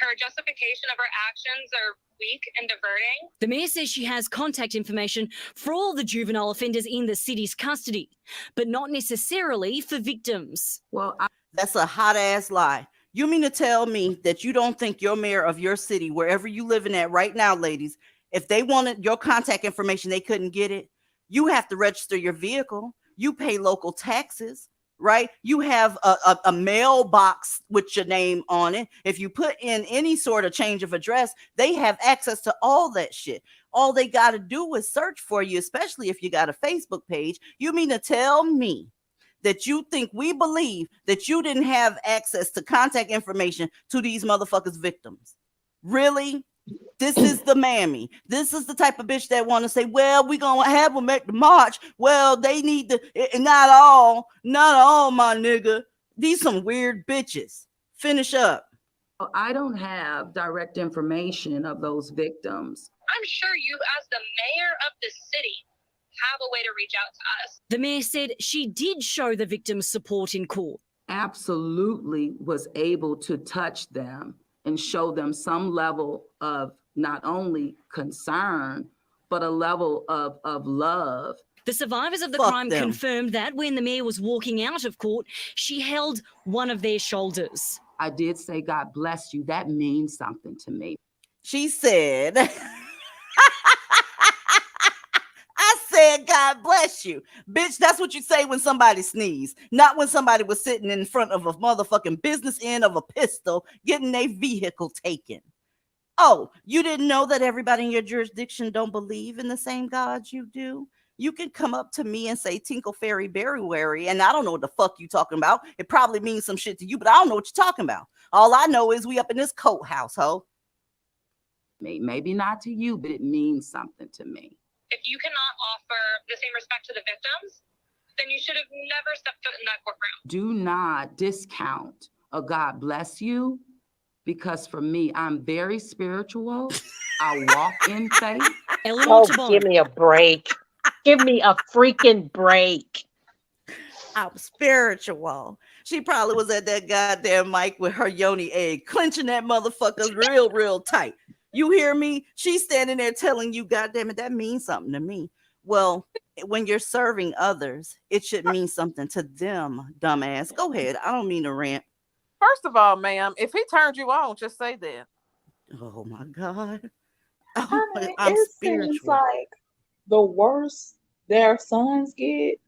Her justification of her actions are weak and diverting. The mayor says she has contact information for all the juvenile offenders in the city's custody, but not necessarily for victims. Well, That's a hot ass lie. You mean to tell me that you don't think your mayor of your city, wherever you living at right now, ladies, if they wanted your contact information, they couldn't get it? You have to register your vehicle. You pay local taxes, right? You have a mailbox with your name on it. If you put in any sort of change of address, they have access to all that shit. All they got to do is search for you, especially if you got a Facebook page. You mean to tell me that you think we believe that you didn't have access to contact information to these motherfuckers' victims? Really? This is the mammy. This is the type of bitch that want to say, well, we gonna have them at the march. Well, they need to, not all, my nigga. These some weird bitches. Finish up. I don't have direct information of those victims. I'm sure you, as the mayor of the city, have a way to reach out to us. The mayor said she did show the victims support in court. Absolutely was able to touch them and show them some level of not only concern, but a level of love. The survivors of the Fuck crime them. confirmed that when the mayor was walking out of court, she held one of their shoulders. I did say, God bless you. That means something to me. She said, I said, God bless you. Bitch, that's what you say when somebody sneezes, not when somebody was sitting in front of a motherfucking business end of a pistol getting their vehicle taken. Oh, you didn't know that everybody in your jurisdiction don't believe in the same God you do? You can come up to me and say Tinkle Fairy Berry, and I don't know what the fuck you talking about. It probably means some shit to you, but I don't know what you're talking about. All I know is we up in this coat house, ho. Maybe not to you, but it means something to me. If you cannot offer the same respect to the victims, then you should have never stepped foot in that courtroom. Do not discount a God bless you, because for me, I'm very spiritual. I walk in faith. Oh, give me a break. Give me a freaking break. I'm spiritual. She probably was at that goddamn mic with her yoni egg, clenching that motherfucker real tight. You hear me? She's standing there telling you, goddamn it, that means something to me. Well, when you're serving others, it should mean something to them, dumbass. Go ahead. I don't mean to rant. First of all, ma'am, if he turned you on, just say that. Oh my God. I mean, I'm it spiritual. seems like the worse their sons get,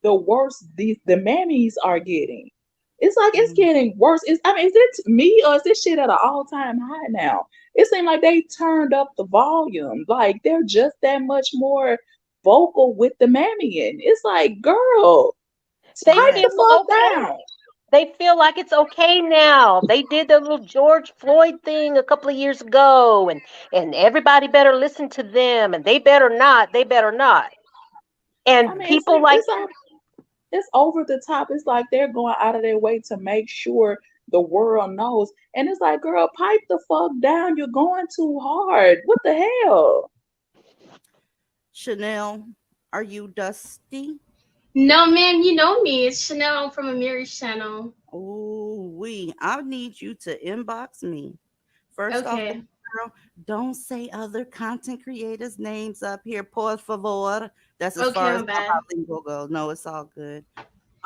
the worse the mammies are getting. It's like it's getting worse. Is it me or is this shit at an all-time high now? It seems like they turned up the volume. Like they're just that much more vocal with the mammying. It's like, girl, They pipe feel the fuck okay. down. They feel like it's okay now. They did the little George Floyd thing a couple of years ago, and everybody better listen to them, and they better not. They better not. And I mean, people like it's over the top. It's like they're going out of their way to make sure the world knows. And it's like, girl, pipe the fuck down. You're going too hard. What the hell? Chanel, are you dusty? No, ma'am, you know me. It's Chanel from Amiri's channel. Oh, I need you to inbox me. First off, Okay. girl, don't say other content creators' names up here, por favor. That's as Okay, far as my bad. my lingo goes. No, it's all good.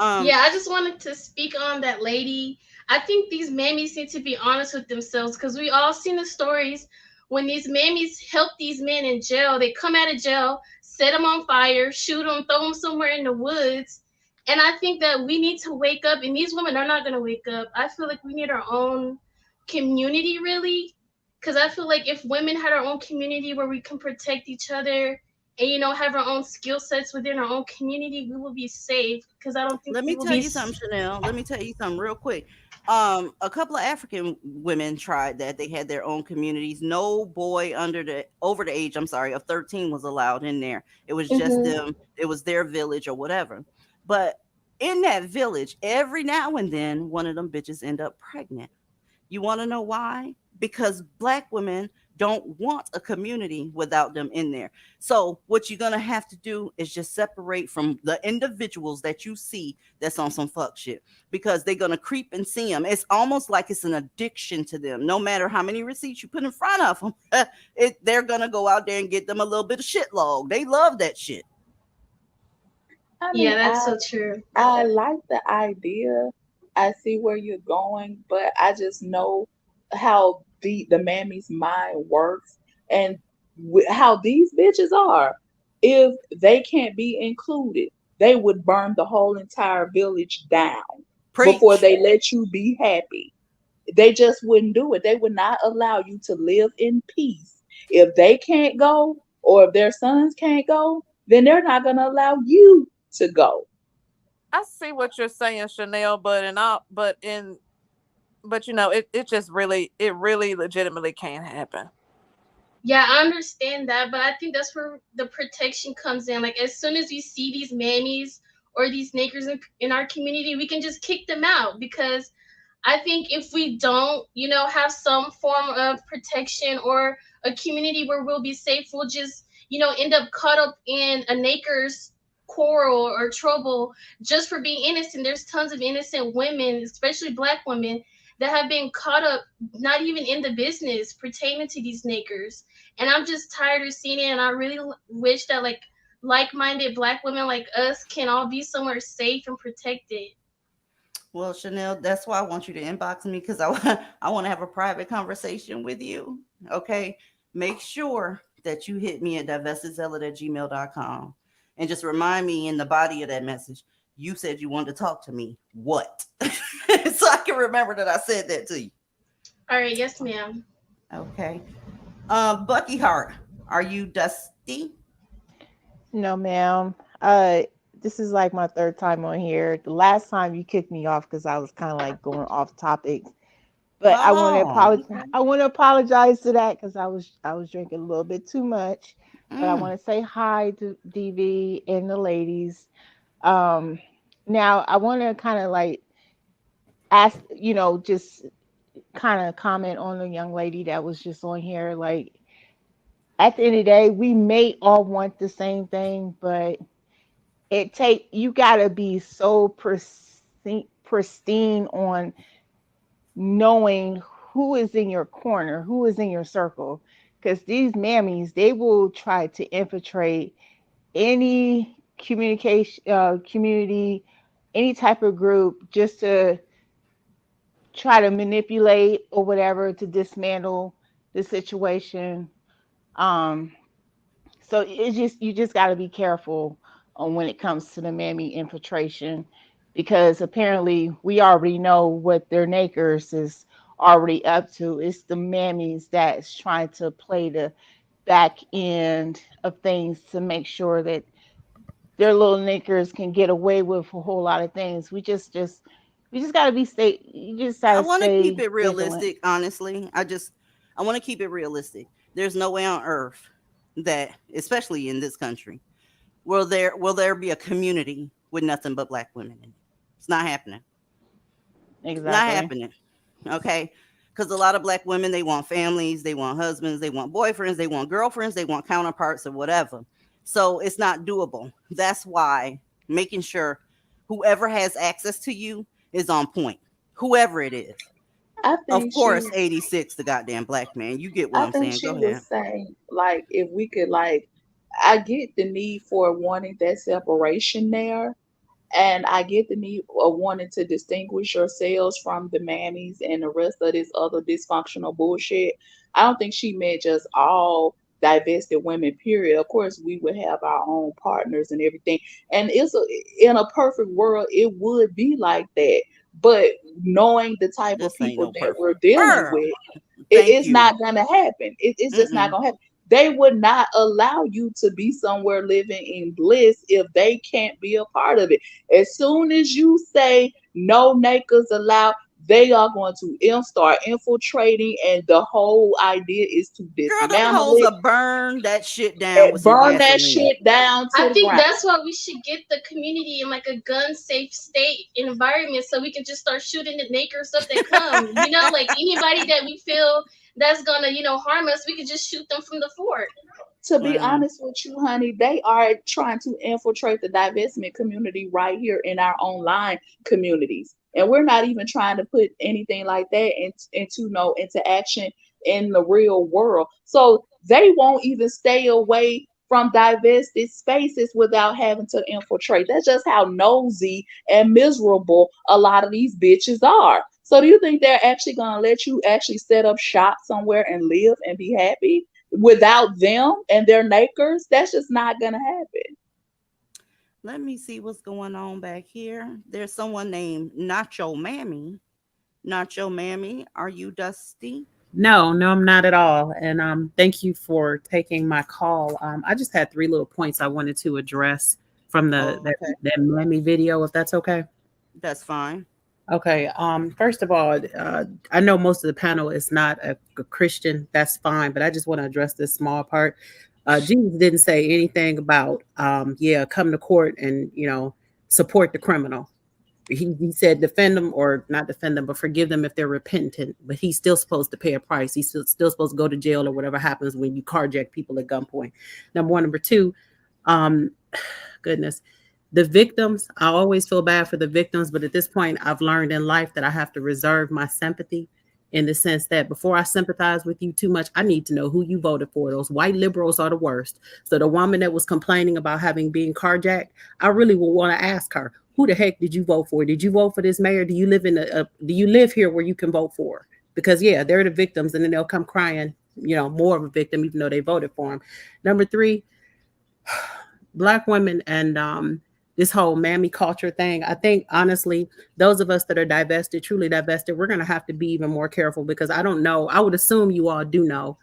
Yeah, I just wanted to speak on that lady. I think these mammies need to be honest with themselves because we all seen the stories when these mammies help these men in jail. They come out of jail, set them on fire, shoot them, throw them somewhere in the woods. And I think that we need to wake up, and these women are not going to wake up. I feel like we need our own community, really, because I feel like if women had our own community where we can protect each other and have our own skill sets within our own community, we will be safe. Because I don't think Let we me will tell be. you something, Chanel. Let me tell you something real quick. A couple of African women tried that. They had their own communities. No boy under the over the age, I'm sorry, of 13 was allowed in there. It was just Mhm. them. It was their village or whatever. But in that village, every now and then, one of them bitches end up pregnant. You want to know why? Because black women don't want a community without them in there. So what you're gonna have to do is just separate from the individuals that you see that's on some fuck shit, because they're gonna creep and see them. It's almost like it's an addiction to them. No matter how many receipts you put in front of them, they're gonna go out there and get them a little bit of shit log. They love that shit. I Yeah, mean, that's so true. I like the idea. I see where you're going, but I just know how the mammy's mind works and how these bitches are. If they can't be included, they would burn the whole entire village down before Preach. they let you be happy. They just wouldn't do it. They would not allow you to live in peace. If they can't go or if their sons can't go, then they're not going to allow you to go. I see what you're saying, Chanel, but it just really legitimately can't happen. Yeah, I understand that, but I think that's where the protection comes in. Like, as soon as we see these mammies or these niggers in our community, we can just kick them out. Because I think if we don't, have some form of protection or a community where we'll be safe, we'll just, end up caught up in a nigger's quarrel or trouble just for being innocent. There's tons of innocent women, especially black women, that have been caught up not even in the business pertaining to these niggers. And I'm just tired of seeing it. And I really wish that like-minded black women like us can all be somewhere safe and protected. Well, Chanel, that's why I want you to inbox me, because I want to have a private conversation with you. Okay. Make sure that you hit me at divestedzealot@gmail.com. And just remind me in the body of that message, you said you wanted to talk to me. What? So I can remember that I said that to you. All right, yes, ma'am. Okay. Bucky Hart, are you dusty? No, ma'am. This is like my third time on here. The last time you kicked me off because I was kind of like going off topic. But I want to Oh, apologize. okay. I want to apologize to that because I was drinking a little bit too much. But I Mm. want to say hi to DV and the ladies. Um, Now I want to kind of like ask, just kind of comment on the young lady that was just on here. Like at the end of the day, we may all want the same thing, but you gotta be so pristine on knowing who is in your corner, who is in your circle, because these mammies, they will try to infiltrate any communication community, any type of group, just to try to manipulate or whatever to dismantle the situation. um So it's just you just got to be careful on when it comes to the mammy infiltration, because apparently we already know what their nakers is already up to. It's the mammies that's trying to play the back end of things to make sure that their little nakers can get away with a whole lot of things. We just gotta be stay. You just I gotta want to keep stay it vigilant. realistic, honestly. I want to keep it realistic. There's no way on earth that, especially in this country, will there be a community with nothing but black women in it. It's not happening. Not Exactly. happening. Okay? Because a lot of black women, they want families, they want husbands, they want boyfriends, they want girlfriends, they want counterparts or whatever. So it's not doable. That's why making sure whoever has access to you is on point. Whoever it is. I Of think she course, 86, the goddamn black man. You get what I I'm think saying. she Go was ahead. saying like if we could like I get the need for wanting that separation there. And I get the need of wanting to distinguish yourselves from the mammies and the rest of this other dysfunctional bullshit. I don't think she meant just all divested women, period. Of course, we would have our own partners and everything. And in a perfect world, it would be like that. But knowing the type of This ain't people no that perfect we're dealing world. with, Thank it's you. not going to happen. It's just not Mm-mm. going to happen. They would not allow you to be somewhere living in bliss if they can't be a part of it. As soon as you say no nakers allowed, they are going to start infiltrating, and the whole idea is to Girl, them dismantle hoes it will burn that shit down with and some burn that gasoline. shit down I to the think ground. that's why we should get the community in like a gun safe state environment so we can just start shooting the naked stuff that come. You know, like anybody that we feel that's gonna, harm us, we can just shoot them from the fort. To be Well, honest with you, honey, they are trying to infiltrate the divestment community right here in our online communities. And we're not even trying to put anything like that into action in the real world. So they won't even stay away from divested spaces without having to infiltrate. That's just how nosy and miserable a lot of these bitches are. So do you think they're actually gonna let you actually set up shop somewhere and live and be happy without them and their nakers? That's just not gonna happen. let me see what's going on back here. There's someone named Nacho Mammy. Nacho Mammy, are you Dusty? No, no, I'm not at all. And thank you for taking my call. I just had three little points I wanted to address from Okay, that Miami video, if that's okay. that's fine. Okay. First of all, I know most of the panel is not a Christian. That's fine, but I just want to address this small part. Jesus didn't say anything about, yeah, come to court and support the criminal. He said defend them, or not defend them, but forgive them if they're repentant. But he's still supposed to pay a price. He's still supposed to go to jail or whatever happens when you carjack people at gunpoint. Number one. Number two, um, goodness, the victims, I always feel bad for the victims, but at this point I've learned in life that I have to reserve my sympathy, in the sense that before I sympathize with you too much, I need to know who you voted for. Those white liberals are the worst. So the woman that was complaining about having been carjacked, I really will want to ask her, who the heck did you vote for? Did you vote for this mayor? Do you live do you live here where you can vote for? Because yeah, they're the victims, and then they'll come crying, more of a victim, even though they voted for him. Number three, Black women and this whole mammy culture thing. I think honestly, those of us that are divested, truly divested, we're going to have to be even more careful, because I don't know. I would assume you all do know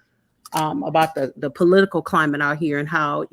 about the political climate out here, and how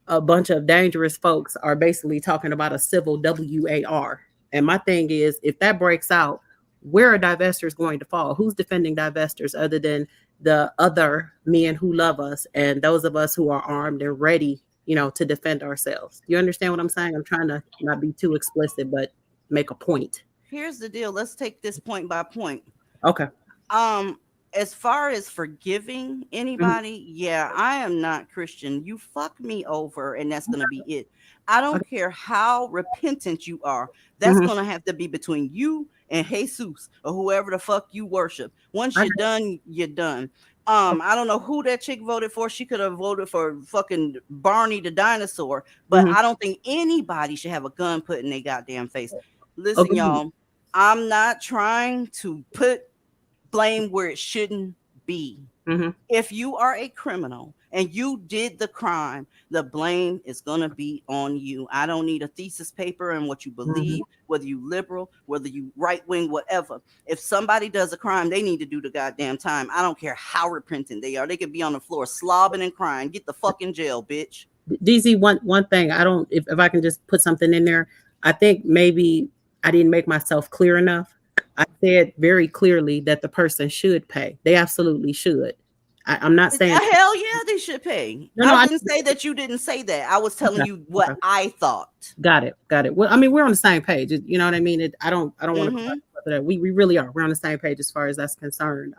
a bunch of dangerous folks are basically talking about a civil WAR. And my thing is, if that breaks out, where are divestors going to fall? Who's defending divestors other than the other men who love us and those of us who are armed and ready, to defend ourselves? You understand what I'm saying? I'm trying to not be too explicit, but make a point. Here's the deal. Let's take this point by point. Okay. Um, as far as forgiving Mhm. anybody, yeah, I am not Christian. You fuck me over, and that's gonna be it. I don't Okay. care how repentant you are. That's Mhm. gonna have to be between you and Jesus or whoever the fuck you worship. Once I you're got done, you're done. okay. I don't know who that chick voted for. She could have voted for fucking Barney the dinosaur, but Mhm. I don't think anybody should have a gun put in their goddamn face. Listen, Agreed. y'all, I'm not trying to put blame where it shouldn't be. Mhm. If you are a criminal and you did the crime, the blame is going to be on you. I don't need a thesis paper and what you Mhm. believe, whether you liberal, whether you right wing, whatever. If somebody does a crime, they need to do the goddamn time. I don't care how repentant they are. They could be on the floor slobbing and crying. Get the fuck in jail, bitch. DZ, one thing, I don't, if I can just put something in there, I think maybe I didn't make myself clear enough. I said very clearly that the person should pay. They absolutely should. I'm not saying Hell yeah, they should pay. no, no. I didn't say that you didn't say that. I was telling Okay, you okay, what I thought. got it, got it. Well, I mean, we're on the same page. You know what I mean? I don't want to. Hmm. We really are. We're on the same page as far as that's concerned.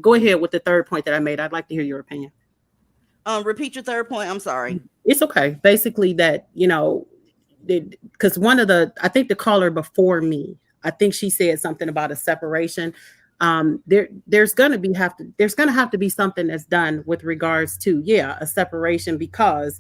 Go ahead with the third point that I made. I'd like to hear your opinion. Repeat your third point. I'm sorry. It's okay. Basically, that because one of I think the caller before me, I think she said something about a separation. There's gonna have to be something that's done with regards to, yeah, a separation, because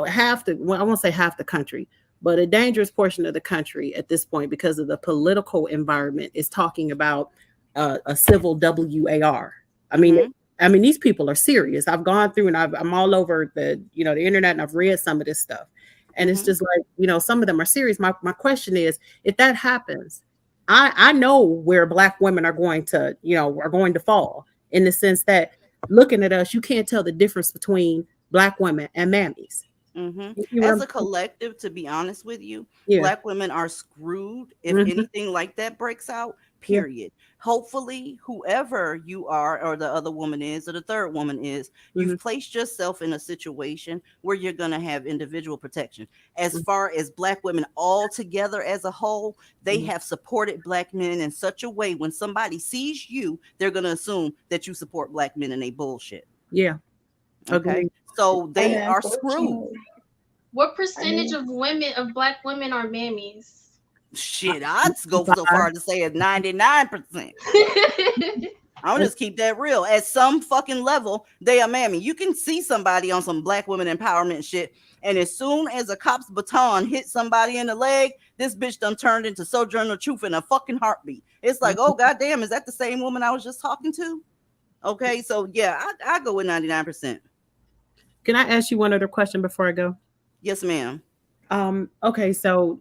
half the, well, I won't say half the country, but a dangerous portion of the country at this point, because of the political environment, is talking about a civil WAR. I mean, Hmm. these people are serious. I've gone through and I'm all over the internet, and I've read some of this stuff, and it's Hmm. just like, some of them are serious. My question is, if that happens, I know where Black women are going to fall, in the sense that looking at us, you can't tell the difference between black women and mammies. You see what As I'm a saying? collective, to be honest with you, Yeah. black women are screwed if Hmm. anything like that breaks out, Yeah. period. Hopefully, whoever you are, or the other woman is, or the third woman is, Hmm. you've placed yourself in a situation where you're going to have individual protection. As far as black women all together as a whole, they Hmm. have supported black men in such a way when somebody sees you, they're going to assume that you support black men and they bullshit. Yeah. Okay. Agreed. So And they are screwed. unfortunately, What I percentage mean, of women, of black women, are mammies? Shit, I'd go so 5. far to say at 99%. I'll just keep that real. At some fucking level, they are mammy. You can see somebody on some black women empowerment shit, and as soon as a cop's baton hits somebody in the leg, this bitch done turned into Sojourner Truth in a fucking heartbeat. It's like, oh goddamn, is that the same woman I was just talking to? Okay, so yeah, I go with 99%. Can I ask you one other question before I go? Yes, ma'am. Okay, so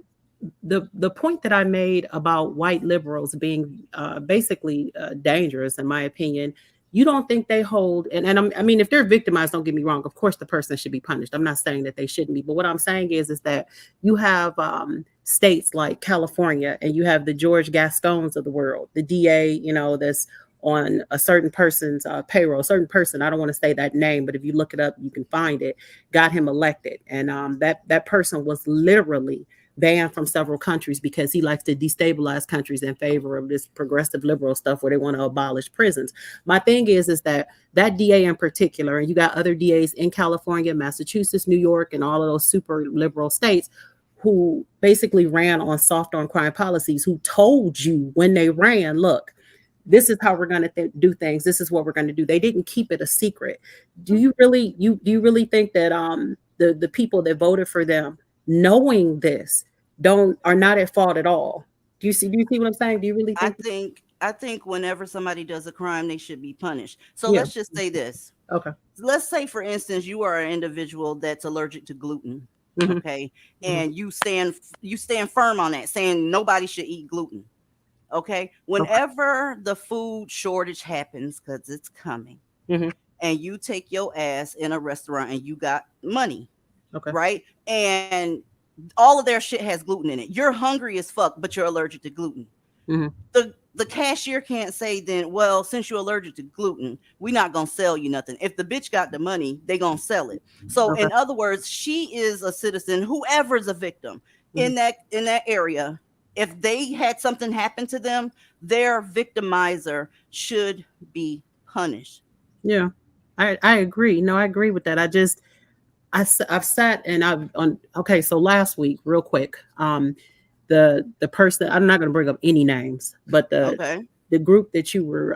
the point that I made about white liberals being basically dangerous, in my opinion, you don't think they hold, I mean, if they're victimized, don't get me wrong, of course the person should be punished. I'm not saying that they shouldn't be, but what I'm saying is that you have states like California, and you have the George Gascons of the world, the DA, that's on a certain person's payroll, a certain person, I don't want to say that name, but if you look it up, you can find it, got him elected. And that person was literally banned from several countries because he likes to destabilize countries in favor of this progressive liberal stuff where they want to abolish prisons. My thing is that DA in particular, and you got other DAs in California, Massachusetts, New York, and all of those super liberal states who basically ran on soft on crime policies, who told you when they ran, look, this is how we're going to do things. This is what we're going to do. They didn't keep it a secret. Do you really think that the people that voted for them, knowing this, are not at fault at all? Do you see what I'm saying? Do you really I think? think I think whenever somebody does a crime, they should be punished. So Yeah. let's just say this. Okay. Let's say, for instance, you are an individual that's allergic to gluten, Hmm. okay, Hmm. and you stand firm on that, saying nobody should eat gluten. Okay, Okay. whenever the food shortage happens, because it's coming, Hmm. and you take your ass in a restaurant and you got money, Okay. right, and all of their shit has gluten in it. You're hungry as fuck, but you're allergic to gluten. Hmm. The cashier can't say then, well, since you're allergic to gluten, we're not gonna sell you nothing. If the bitch got the money, they gonna sell it. So Okay. in other words, she is a citizen, whoever's a victim Hmm. in that area. If they had something happen to them, their victimizer should be punished. Yeah. I agree. No, I agree with that. I've sat and I've on okay, so last week, real quick, the person, I'm not going to bring up any names, but Okay. the group that you were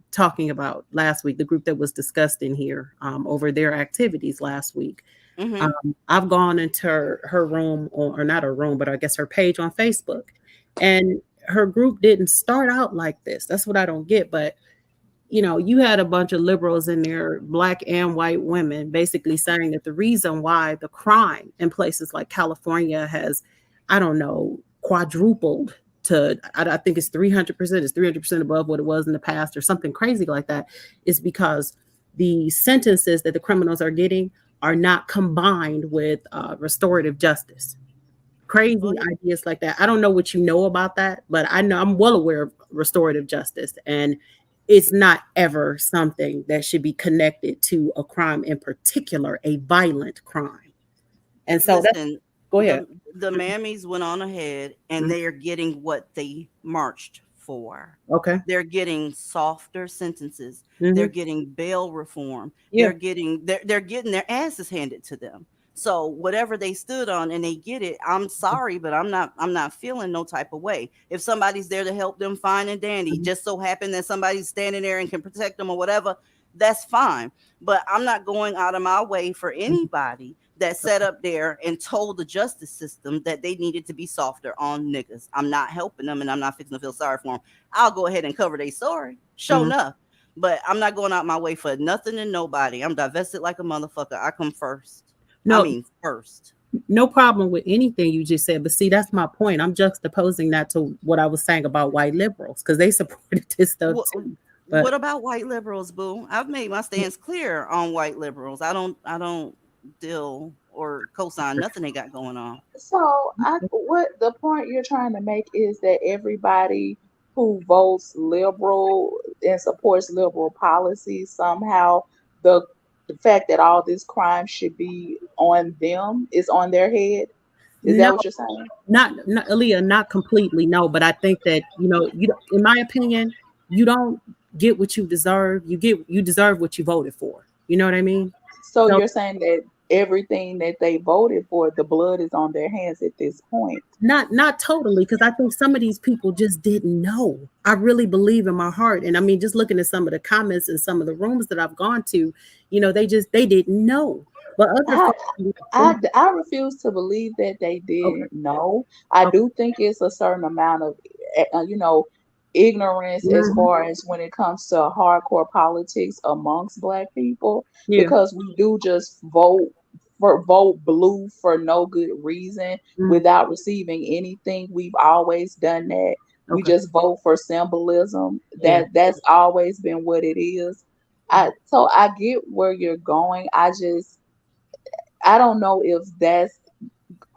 talking about last week, the group that was discussed in here over their activities last week. Mm-hmm. I've gone into her room, or not her room, but I guess her page on Facebook, and her group didn't start out like this. That's what I don't get. But you had a bunch of liberals in there, black and white women, basically saying that the reason why the crime in places like California has, I don't know, quadrupled to, I think it's 300%, it's 300% above what it was in the past, or something crazy like that, is because the sentences that the criminals are getting are not combined with restorative justice. Crazy Well, ideas like that. I don't know what you know about that, but I know I'm well aware of restorative justice, and it's not ever something that should be connected to a crime in particular, a violent crime. And so that's, listen, go ahead. the mammies went on ahead and Mhm. they are getting what they marched for. Okay. They're getting softer sentences. They're Hmm. getting bail reform. Yeah. They're getting their asses handed to them. So whatever they stood on and they get it, I'm sorry, but I'm not feeling no type of way. If somebody's there to help them, fine and dandy. Mhm. Just so happen that somebody's standing there and can protect them or whatever, that's fine. But I'm not going out of my way for Mhm. anybody that sat up there and told the justice system that they needed to be softer on niggas. I'm not helping them and I'm not fixing to feel sorry for them. I'll go ahead and cover their story. Show Mhm. enough. But I'm not going out my way for nothing and nobody. I'm divested like a motherfucker. I come first. I No, mean, first. no problem with anything you just said, but see, that's my point. I'm juxtaposing that to what I was saying about white liberals, because they supported this stuff Well, too. What But about white liberals, boo? I've made my stance clear on white liberals. I don't deal or co-sign nothing they got going on. So what the point you're trying to make is that everybody who votes liberal and supports liberal policies somehow the the fact that all this crime should be on them is on their head. Is no, that what you're saying? not Aaliyah, not completely, no. But I think that in my opinion, you don't get what you deserve. You deserve what you voted for. You know what I mean? So So you're saying that everything that they voted for, the blood is on their hands at this point. not totally, because I think some of these people just didn't know. I really believe in my heart, and I mean, just looking at some of the comments and some of the rooms that I've gone to, they didn't know. But other I, folks, I refuse to believe that they okay, didn't know. I okay, do think it's a certain amount of, ignorance as mhm, far as when it comes to hardcore politics amongst Black people, yeah, because we do just vote blue for no good reason mhm, without receiving anything. We've always done that. We okay, just vote for symbolism. yeah, That's always been what it is. I get where you're going. I don't know if that's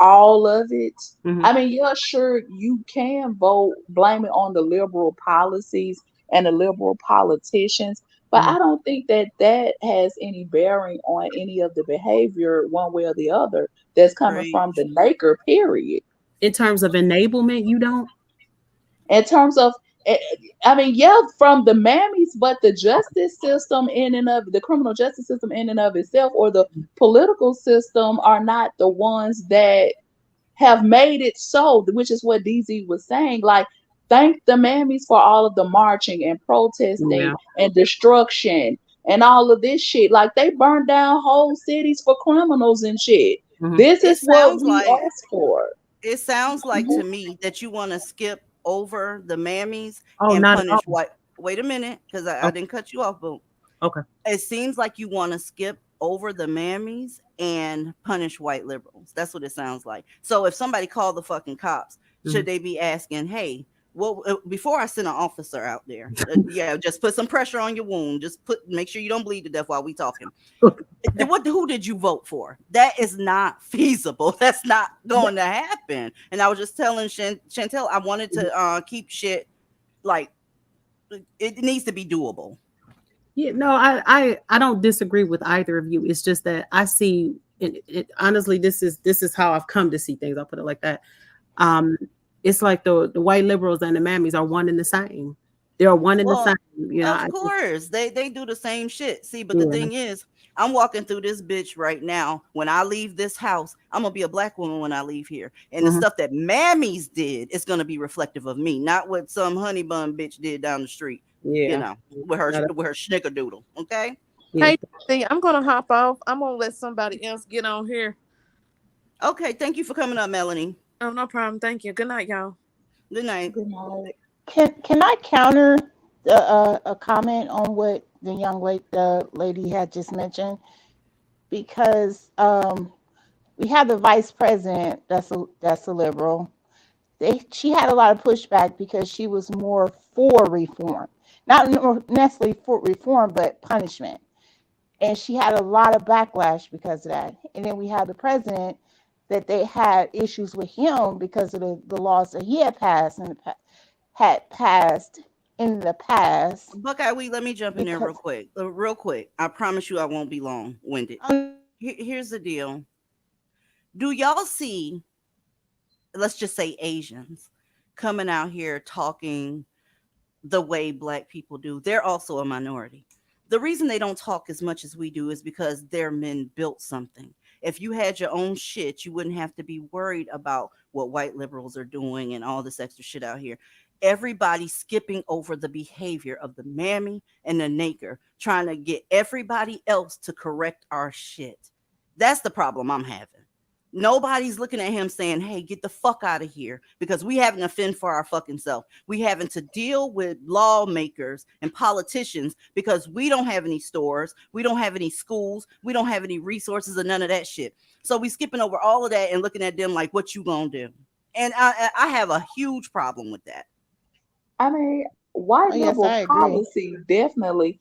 all of it. mhm, I mean, yeah, sure, you can blame it on the liberal policies and the liberal politicians, but mhm, I don't think that that has any bearing on any of the behavior one way or the other that's coming from Preach. the maker, period. in terms of enablement, you don't. In terms of, eh, I mean, yeah, from the mammies, but the justice system in and of the criminal justice system in and of itself, or the political system, are not the ones that have made it so, which is what DZ was saying. Like, thank the mammies for all of the marching and protesting Yeah, and destruction and all of this shit. Like, they burned down whole cities for criminals and shit. mhm. This It is what sounds we like asked for. it sounds like Mhm. to me that you want to skip over the mammies Oh, and not at punish all. white. Wait a minute, because I Okay, didn't cut you off, but okay. it seems like you want to skip over the mammies and punish white liberals. That's what it sounds like. So if somebody called the fucking cops, should Mhm. they be asking, "Hey, well, before I send an officer out there, yeah, just put some pressure on your wound. Just make sure you don't bleed to death while we talking. Who did you vote for? That is not feasible. That's not going to happen." And I was just telling Chantel, I wanted to keep shit like it needs to be doable. Yeah, no, I don't disagree with either of you. It's just that I see honestly, this is how I've come to see things. I'll put it like that. Um, it's like the white liberals and the mammies are one and the same. They are one and the same. Well, You know, of I just course, they do the same shit. See, but the yeah. thing is, I'm walking through this bitch right now. When I leave this house, I'm gonna be a Black woman when I leave here, and the Mhm. stuff that mammies did is gonna be reflective of me, not what some honey bun bitch did down the street. You Yeah. know, with her No, with her snickerdoodle. Okay. yeah. Hey, I'm gonna hop off. I'm gonna let somebody else get on here. Okay. Thank you for coming up, Melanie. Oh, no problem. Thank you. Good night, y'all. Good night. Good night. Can I counter a comment on what the lady had just mentioned? Because we have the vice president that's a liberal. She had a lot of pushback because she was more for reform, not necessarily for reform, but punishment. And she had a lot of backlash because of that. And then we had the president that they had issues with him because of the laws that he had passed in the past. Buckeye, let me jump in there real Because quick. Real quick. I promise you, I won't be long winded. Here's the deal. Do y'all see, let's just say Asians, coming out here talking the way Black people do? They're also a minority. The reason they don't talk as much as we do is because their men built something. If you had your own shit, you wouldn't have to be worried about what white liberals are doing and all this extra shit out here. Everybody's skipping over the behavior of the mammy and the naker, trying to get everybody else to correct our shit. That's the problem I'm having. Nobody's looking at him saying, "Hey, get the fuck out of here," because we having to fend for our fucking self. We having to deal with lawmakers and politicians because we don't have any stores, we don't have any schools, we don't have any resources, and none of that shit. So we skipping over all of that and looking at them like, "What you gonna do?" And I have a huge problem with that. I mean, white Oh, yes, liberal I agree. policy definitely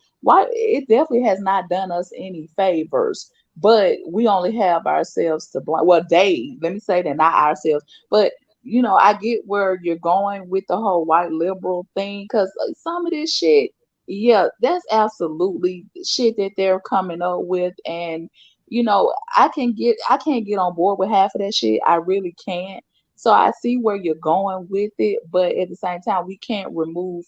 has not done us any favors. But we only have ourselves to blame. Well, let me say that, not ourselves. But I get where you're going with the whole white liberal thing, because some of this shit, yeah, that's absolutely shit that they're coming up with. And I can't get on board with half of that shit. I really can't. So I see where you're going with it, but at the same time, we can't remove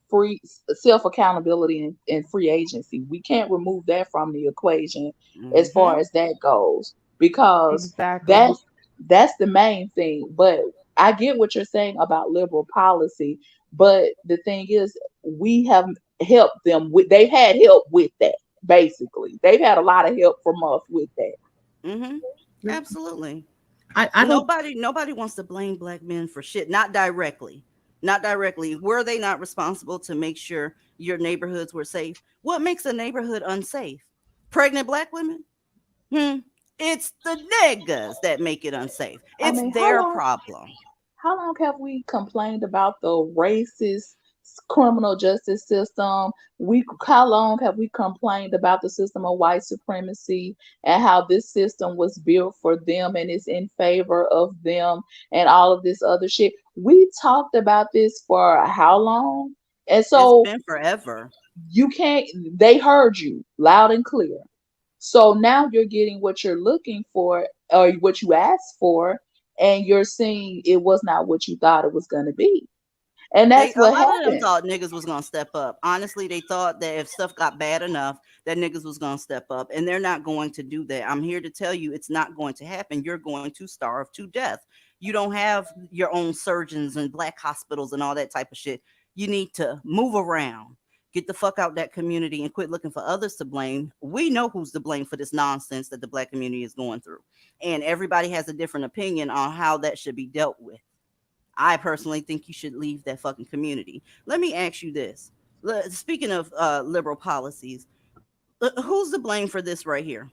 free self accountability and free agency. We can't remove that from the equation as far Mm-hmm. as that goes, because Exactly. that's the main thing. But I get what you're saying about liberal policy, but the thing is, we have helped them with. They've had help with that. Basically, they've had a lot of help from us with that. Mm-hmm. No, Absolutely. I don't. Nobody wants to blame black men for shit. Not directly. Not directly. Were they not responsible to make sure your neighborhoods were safe? What makes a neighborhood unsafe? Pregnant black women? Hmm. It's the niggas that make it unsafe. I It's mean, their problem. how long have we complained about the racist criminal justice system? How long have we complained about the system of white supremacy and how this system was built for them and is in favor of them and all of this other shit? We talked about this for how long? And It's so been forever. you can't, they heard you loud and clear. So now you're getting what you're looking for or what you asked for, and you're seeing it was not what you thought it was going to be. And They that's a what lot of them happened. thought niggas was gonna step up. Honestly, they thought that if stuff got bad enough, that niggas was gonna step up, and they're not going to do that. I'm here to tell you, it's not going to happen. You're going to starve to death. You don't have your own surgeons and black hospitals and all that type of shit. You need to move around. Get the fuck out that community and quit looking for others to blame. We know who's to blame for this nonsense that the black community is going through. And everybody has a different opinion on how that should be dealt with. I personally think you should leave that fucking community. Let me ask you this. Speaking of liberal policies, who's to blame for this right here?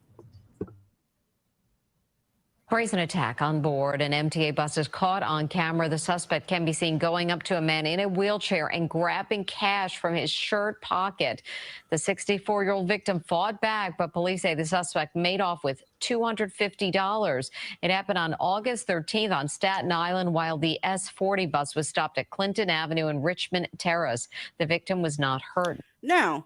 Brazen attack on board an MTA bus is caught on camera. The suspect can be seen going up to a man in a wheelchair and grabbing cash from his shirt pocket. The 64-year-old victim fought back, but police say the suspect made off with $250. It happened on August 13th on Staten Island while the S40 bus was stopped at Clinton Avenue and Richmond Terrace. The victim was not hurt. Now,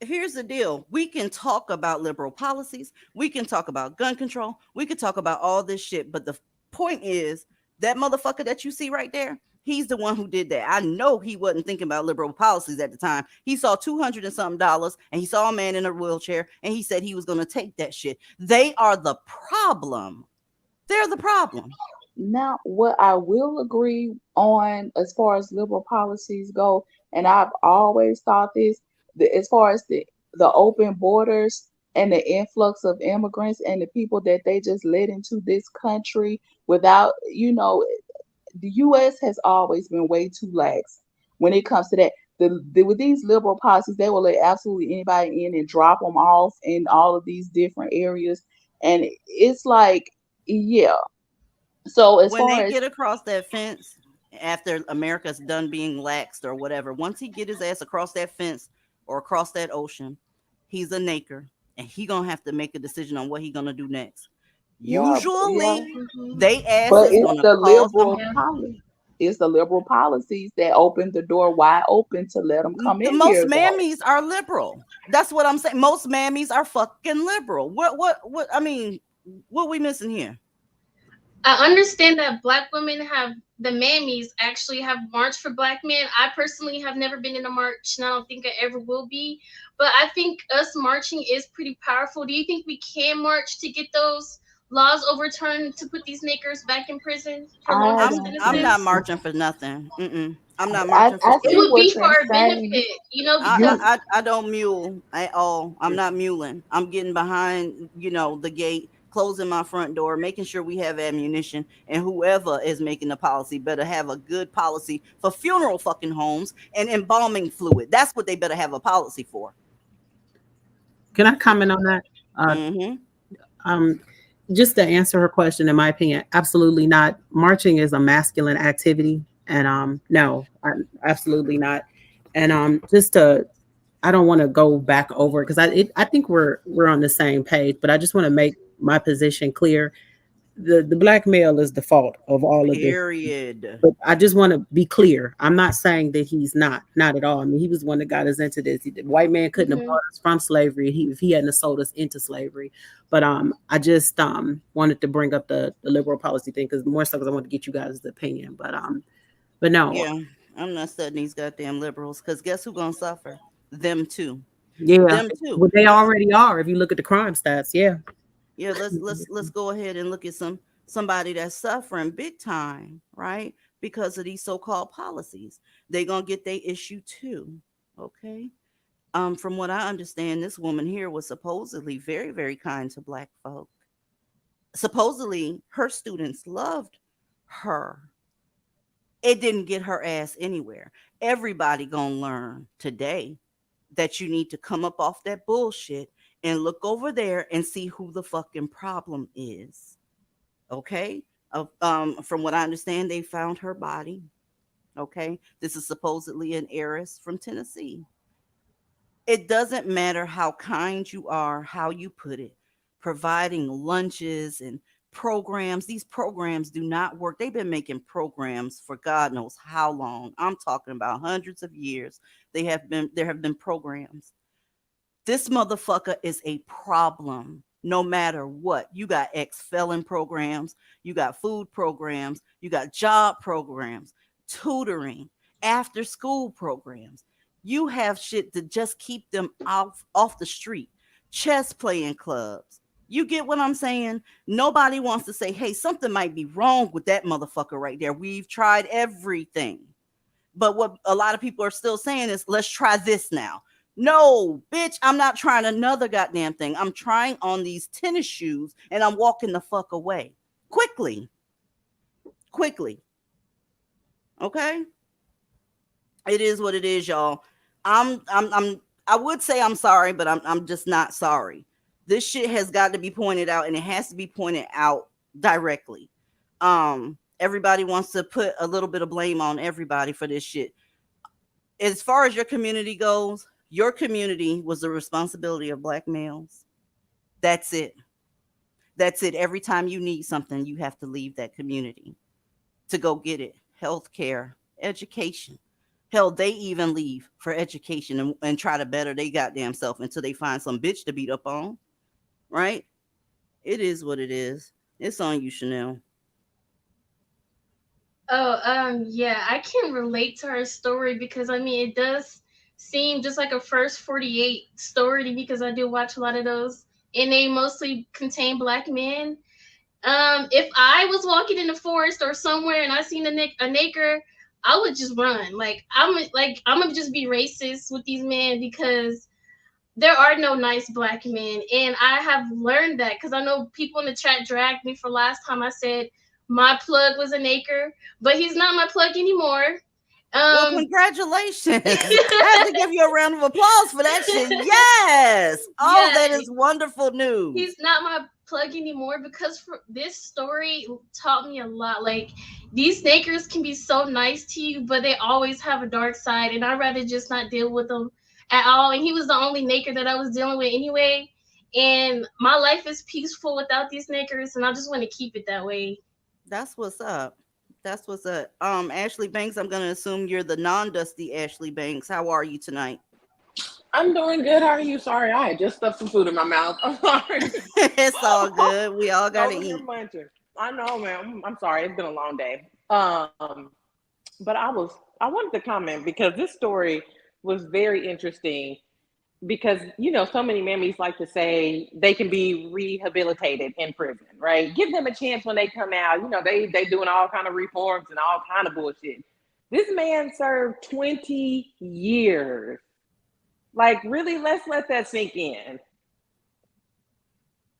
here's the deal. We can talk about liberal policies. We can talk about gun control. We can talk about all this shit. But the point is, that motherfucker that you see right there, he's the one who did that. I know he wasn't thinking about liberal policies at the time. He saw 200 and something dollars and he saw a man in a wheelchair and he said he was going to take that shit. They are the problem. They're the problem. Now, what I will agree on as far as liberal policies go, and I've always thought this, as far as the open borders and the influx of immigrants and the people that they just let into this country without, the U.S. has always been way too lax when it comes to that. With these liberal policies, they will let absolutely anybody in and drop them off in all of these different areas. And it's like, yeah. So as When far they as get across that fence after America's done being laxed or whatever, once he get his ass across that fence or across that ocean, he's a naker and he gonna have to make a decision on what he gonna do next. yeah, yeah, Usually, they ass but is gonna cause them. it's the liberal policies that open the door wide open to let them come The in most here though. mammies are liberal. That's what I'm saying. Most mammies are fucking liberal. What? I mean, what we missing here? I understand that black women have the mammies actually have marched for black men. I personally have never been in a march, and I don't think I ever will be. But I think us marching is pretty powerful. Do you think we can march to get those laws overturned to put these niggers back in prison for longer I don't I'm think not sentences? so. marching for nothing. I'm not I, marching for I It shit. see would what be for you're our saying. benefit, you know, I, because You I I I don't mule at all. I'm not muling. I'm getting behind, the gate, closing my front door, making sure we have ammunition, and whoever is making the policy better have a good policy for funeral fucking homes and embalming fluid. That's what they better have a policy for. Can I comment on that? Uh, Mm-hmm. um, just to answer her question, in my opinion, absolutely not. Marching is a masculine activity, and no, absolutely not. And just to, I don't want to go back over it because I think we're on the same page, but I just want to make my position clear. The black male is the fault of all of this. Period. But I just want to be clear. I'm not saying that he's not at all. I mean, he was one that got us into this. The white man couldn't have brought us from slavery if he hadn't sold us into slavery. But I just wanted to bring up the liberal policy thing because more so because I want to get you guys' opinion. But no, Yeah, I'm not studying these goddamn liberals because guess who gonna suffer? Them too. yeah, Them too. well, they already are. If you look at the crime stats, yeah. Yeah, let's go ahead and look at somebody that's suffering big time, right? Because of these so-called policies. They gonna get their issue too. Okay. From what I understand, this woman here was supposedly very, very kind to black folk. Supposedly her students loved her. It didn't get her ass anywhere. Everybody gonna learn today that you need to come up off that bullshit and look over there and see who the fucking problem is. Okay? From what I understand, they found her body. Okay? This is supposedly an heiress from Tennessee. It doesn't matter how kind you are, how you put it, providing lunches and programs. These programs do not work. They've been making programs for God knows how long. I'm talking about hundreds of years. There have been programs. This motherfucker is a problem no matter what. You got ex-felon programs, you got food programs, you got job programs, tutoring, after school programs. You have shit to just keep them off the street. Chess playing clubs. You get what I'm saying? Nobody wants to say, hey, something might be wrong with that motherfucker right there. We've tried everything. But what a lot of people are still saying is, let's try this now. No, bitch, I'm not trying another goddamn thing. I'm trying on these tennis shoes and I'm walking the fuck away. Quickly. Okay? It is what it is, y'all. I would say I'm sorry, but I'm just not sorry. This shit has got to be pointed out and it has to be pointed out directly. Everybody wants to put a little bit of blame on everybody for this shit. As far as your community goes, your community was the responsibility of black males. That's it. That's it. Every time you need something, you have to leave that community to go get it. Healthcare, education. Hell, they even leave for education and try to better their goddamn self until they find some bitch to beat up on. Right? It is what it is. It's on you, Chanel. Oh, yeah, I can relate to her story because I mean, it does seem just like a first 48 story to me because I do watch a lot of those, and they mostly contain black men. If I was walking in the forest or somewhere and I seen a nigger, I would just run. I'm gonna just be racist with these men because there are no nice black men, and I have learned that because I know people in the chat dragged me for last time I said my plug was a nigger, but he's not my plug anymore. Well, congratulations. I have to give you a round of applause for that shit. Yes. Oh, that is wonderful news. He's not my plug anymore because this story taught me a lot. Like, these niggers can be so nice to you, but they always have a dark side, and I'd rather just not deal with them at all. And he was the only nigger that I was dealing with anyway. And my life is peaceful without these niggers, and I just want to keep it that way. That's what's up. That's what's up. Ashley Banks, I'm gonna assume you're the non-dusty Ashley Banks. How are you tonight? I'm doing good. How are you? Sorry, I had just stuffed some food in my mouth. I'm sorry. It's all good. We all gotta eat. I know, man. I'm sorry. It's been a long day. But I wanted to comment because this story was very interesting because, you know, so many mammies like to say they can be rehabilitated in prison, right? Give them a chance when they come out. You know, they doing all kind of reforms and all kind of bullshit. This man served 20 years. Like, really, let's let that sink in.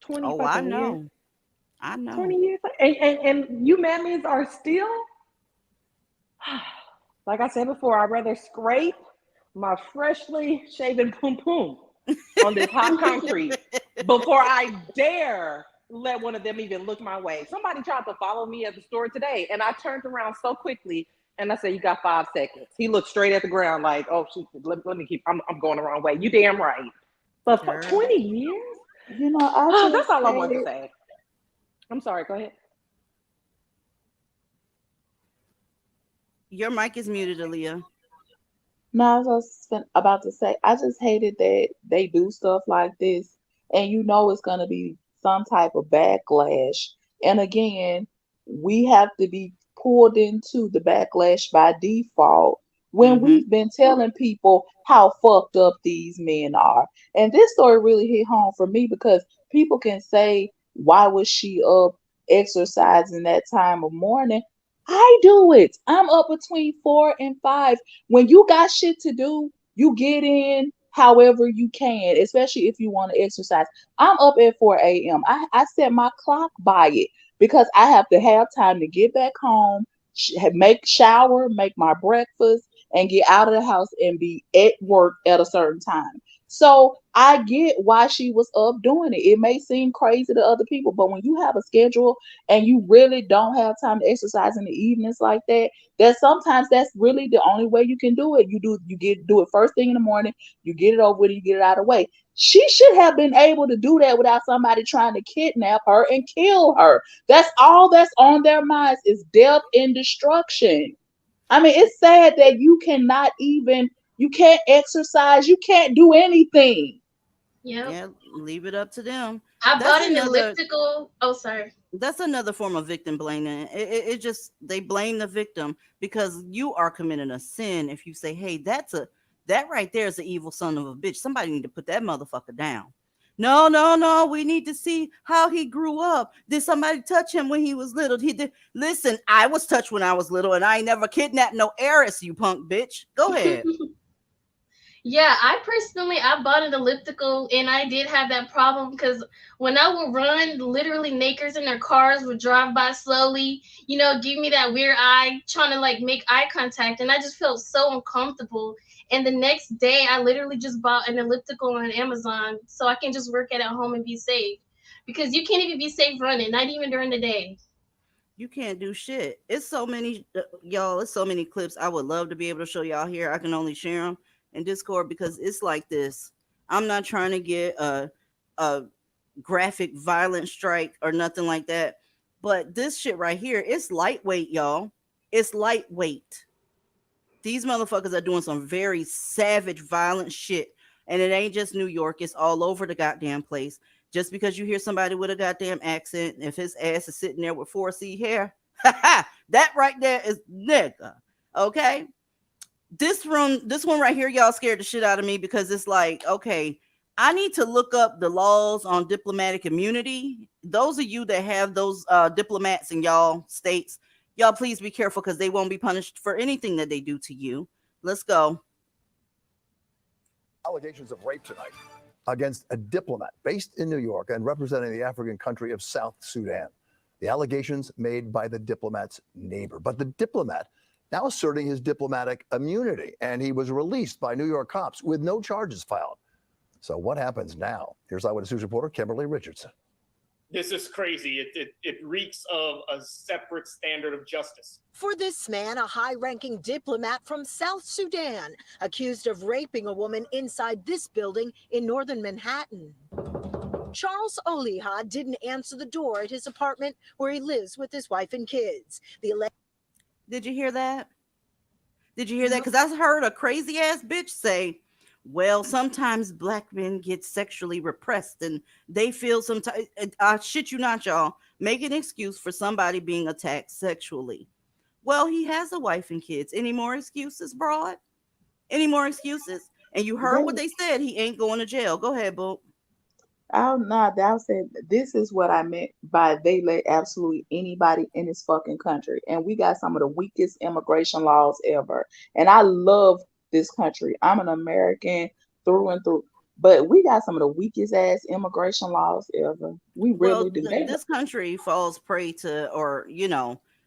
20 Oh, I know. Years. I know. 20 years. And you mammies are still, like I said before, I'd rather scrape my freshly shaven poom poom on this hot concrete before I dare let one of them even look my way. Somebody tried to follow me at the store today, and I turned around so quickly And I said, you got 5 seconds. He looked straight at the ground like, oh, shoot, let me keep, I'm going the wrong way. You damn right. But for Girl, 20 years? I That's just all I hate wanted to it. say. I'm sorry, go ahead. your mic is muted, Aaliyah. No, I was about to say, I just hated that they do stuff like this, and it's going to be some type of backlash. And again, we have to be pulled into the backlash by default when Mm-hmm. we've been telling people how fucked up these men are. And this story really hit home for me because people can say, why was she up exercising that time of morning? I do it. I'm up between 4 and 5. When you got shit to do, you get in however you can, especially if you want to exercise. I'm up at 4 a.m. I set my clock by it because I have to have time to get back home, make shower, make my breakfast, and get out of the house and be at work at a certain time. So I get why she was up doing it. It may seem crazy to other people, but when you have a schedule and you really don't have time to exercise in the evenings like that, that sometimes that's really the only way you can do it. Do it first thing in the morning, you get it over with, you get it out of the way. She should have been able to do that without somebody trying to kidnap her and kill her. That's all that's on their minds is death and destruction. I mean, it's sad that you can't exercise, you can't do anything. Yep. Yeah, leave it up to them. I That's bought an another elliptical. Oh, sorry. that's another form of victim blaming. It just they blame the victim because you are committing a sin if you say, "Hey, that right there is an evil son of a bitch. Somebody need to put that motherfucker down." No, no, no. We need to see how he grew up. Did somebody touch him when he was little? He did. Listen, I was touched when I was little, and I ain't never kidnapped no heiress. You punk bitch. Go ahead. Yeah, I bought an elliptical and I did have that problem because when I would run, literally nakers in their cars would drive by slowly, give me that weird eye, trying to like make eye contact, and I just felt so uncomfortable. And the next day, I literally just bought an elliptical on Amazon so I can just work at home and be safe because you can't even be safe running, not even during the day. You can't do shit. It's so many, y'all. It's so many clips. I would love to be able to show y'all here. I can only share them in Discord because it's like this. I'm not trying to get a graphic violent strike or nothing like that. But this shit right here, it's lightweight, y'all. It's lightweight. These motherfuckers are doing some very savage, violent shit. And it ain't just New York, it's all over the goddamn place. Just because you hear somebody with a goddamn accent, if his ass is sitting there with 4C hair, that right there is nigga. Okay? This one right here, y'all scared the shit out of me because it's like, okay, I need to look up the laws on diplomatic immunity. Those of you that have those diplomats in y'all states, y'all please be careful because they won't be punished for anything that they do to you. Let's go. Allegations of rape tonight against a diplomat based in New York and representing the African country of South Sudan. The allegations made by the diplomat's neighbor. But the diplomat now asserting his diplomatic immunity, and he was released by New York cops with no charges filed. So what happens now? Here's Eyewitness News reporter Kimberly Richardson. This is crazy. It reeks of a separate standard of justice. For this man, a high-ranking diplomat from South Sudan, accused of raping a woman inside this building in northern Manhattan. Charles Oliha didn't answer the door at his apartment where he lives with his wife and kids. Did you hear that? Did you hear that? Because I heard a crazy ass bitch say, well, sometimes black men get sexually repressed and they feel sometimes, I shit you not, y'all, make an excuse for somebody being attacked sexually. Well, he has a wife and kids. Any more excuses, broad? Any more excuses? And you heard what they said. He ain't going to jail. Go ahead, boo. I'm not. I said this is what I meant by they let absolutely anybody in this fucking country, and we got some of the weakest immigration laws ever. And I love this country. I'm an American through and through, but we got some of the weakest ass immigration laws ever. We Well, really do. this country falls prey to, or,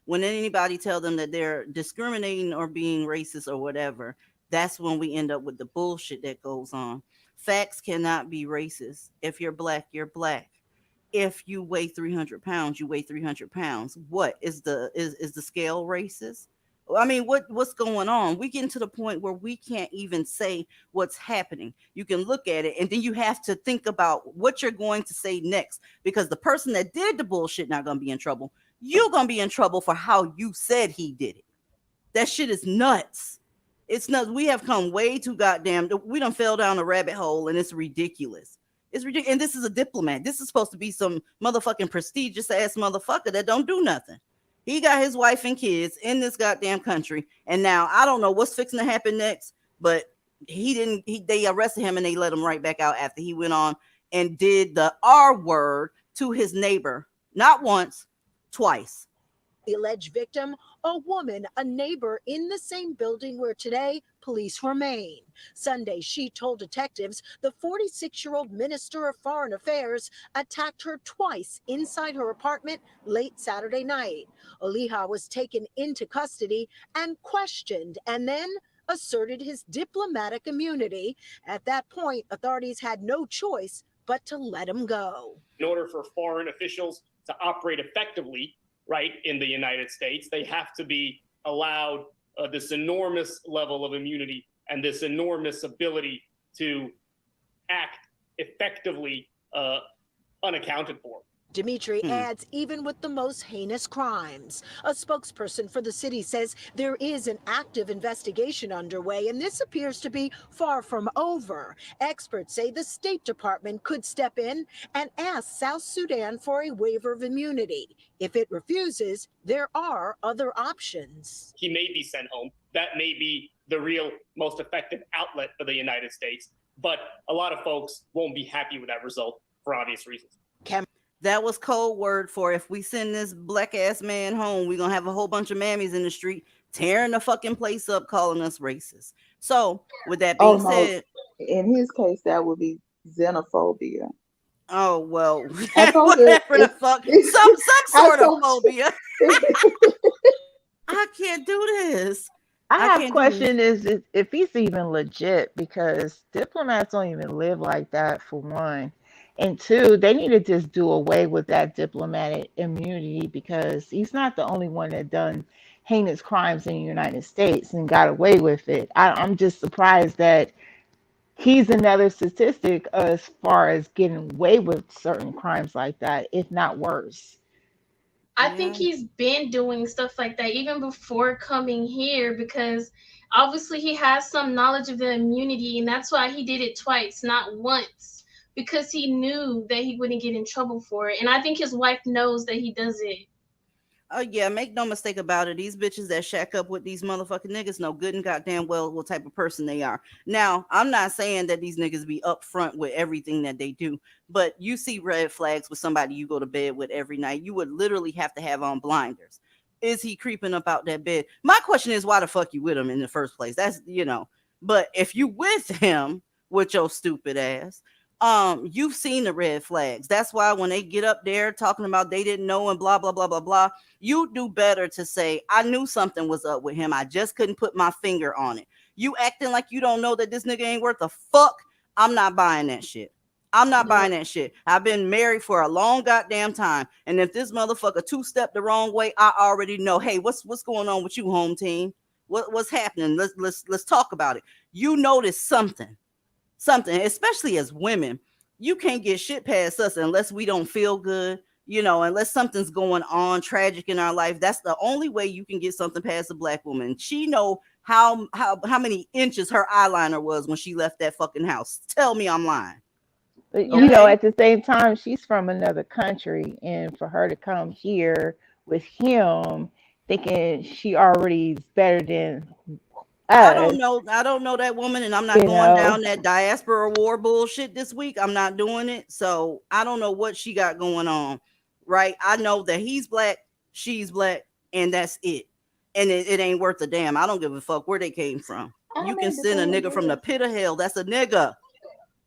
when anybody tell them that they're discriminating or being racist or whatever, that's when we end up with the bullshit that goes on. Facts cannot be racist. If you're black, you're black. If you weigh 300 pounds, you weigh 300 pounds. What is the scale racist? I mean, what's going on? We getting to the point where we can't even say what's happening. You can look at it and then you have to think about what you're going to say next, because the person that did the bullshit not gonna be in trouble. You're gonna be in trouble for how you said he did it. That shit is nuts. It's nuts. We have come way too goddamn. We done fell down a rabbit hole, and it's ridiculous. It's ridiculous. And this is a diplomat. This is supposed to be some motherfucking prestigious ass motherfucker that don't do nothing. He got his wife and kids in this goddamn country, and now I don't know what's fixing to happen next. But he didn't. They arrested him and they let him right back out after he went on and did the R word to his neighbor, not once, twice. The alleged victim, a woman, a neighbor in the same building where today police remain. Sunday, she told detectives the 46-year-old minister of foreign affairs attacked her twice inside her apartment late Saturday night. Oliha was taken into custody and questioned, and then asserted his diplomatic immunity. At that point, authorities had no choice but to let him go. In order for foreign officials to operate effectively, right, in the United States, they have to be allowed this enormous level of immunity and this enormous ability to act effectively unaccounted for. Dimitri adds, even with the most heinous crimes. A spokesperson for the city says there is an active investigation underway, and this appears to be far from over. Experts say the State Department could step in and ask South Sudan for a waiver of immunity. If it refuses, there are other options. He may be sent home. That may be the real most effective outlet for the United States. But a lot of folks won't be happy with that result for obvious reasons. That was code word for if we send this black ass man home, we're gonna have a whole bunch of mammies in the street tearing the fucking place up, calling us racist. So with that being said, in his case, that would be xenophobia. Oh well, whatever the fuck, some sort of phobia. I can't do this. I have a question is if he's even legit, because diplomats don't even live like that, for one. And two, they need to just do away with that diplomatic immunity, because he's not the only one that done heinous crimes in the United States and got away with it. I'm just surprised that he's another statistic as far as getting away with certain crimes like that, if not worse. I think he's been doing stuff like that even before coming here, because obviously he has some knowledge of the immunity, and that's why he did it twice, not once. Because he knew that he wouldn't get in trouble for it. And I think his wife knows that he does it. Oh yeah, make no mistake about it. These bitches that shack up with these motherfucking niggas know good and goddamn well what type of person they are. Now, I'm not saying that these niggas be upfront with everything that they do, but you see red flags with somebody you go to bed with every night. You would literally have to have on blinders. Is he creeping up out that bed? My question is, why the fuck you with him in the first place? That's, but if you with him with your stupid ass, you've seen the red flags. That's why when they get up there talking about they didn't know and blah blah blah blah blah, you do better to say, I knew something was up with him, I just couldn't put my finger on it. You acting like you don't know that this nigga ain't worth a fuck. I'm not buying that shit. I'm not buying that shit. I've been married for a long goddamn time, and if this motherfucker two-step the wrong way, I already know, hey, what's going on with you, home team? What's happening? Let's talk about it. You notice something, especially as women. You can't get shit past us unless we don't feel good, unless something's going on tragic in our life. That's the only way you can get something past a black woman. She know how many inches her eyeliner was when she left that fucking house. Tell me I'm lying. But at the same time, she's from another country, and for her to come here with him thinking she already is better than I don't know that woman, and I'm not going down that diaspora war bullshit this week. I'm not doing it. So I don't know what she got going on, right? I know that he's black, she's black, and that's it. And it ain't worth a damn. I don't give a fuck where they came from. You can send a nigga from the pit of hell. That's a nigga.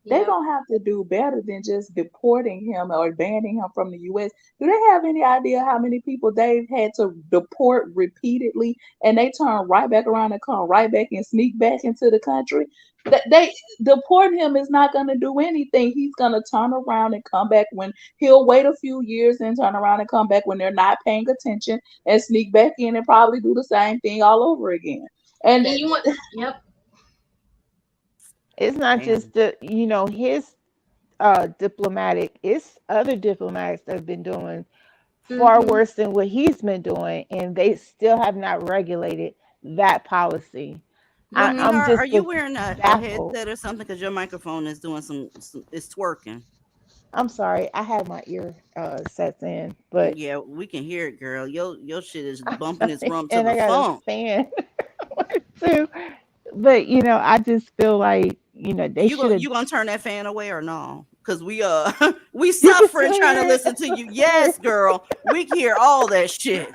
They're Yep. gonna have to do better than just deporting him or banning him from the US. Do they have any idea how many people they've had to deport repeatedly and they turn right back around and come right back and sneak back into the country? That they deport him is not gonna do anything. He's gonna turn around and come back when he'll wait a few years and turn around and come back when they're not paying attention and sneak back in and probably do the same thing all over again. And And you want, yep. It's not Damn. just his diplomatic, it's other diplomats that have been doing far Mm-hmm. worse than what he's been doing, and they still have not regulated that policy. Yo, Mm-hmm. I'm DR, are just you wearing a baffled. headset or something? Because your microphone is doing some it's twerking. I'm sorry, I had my ear sets in, but Yeah, we can hear it, girl. Your shit is I'm bumping its sorry, rump to and the I got a funk. fan too. But I just feel like they You should gonna have. you gonna turn that fan away or no? Cause we we You can suffering still trying to hear listen to you. Yes, girl. We can hear all that shit.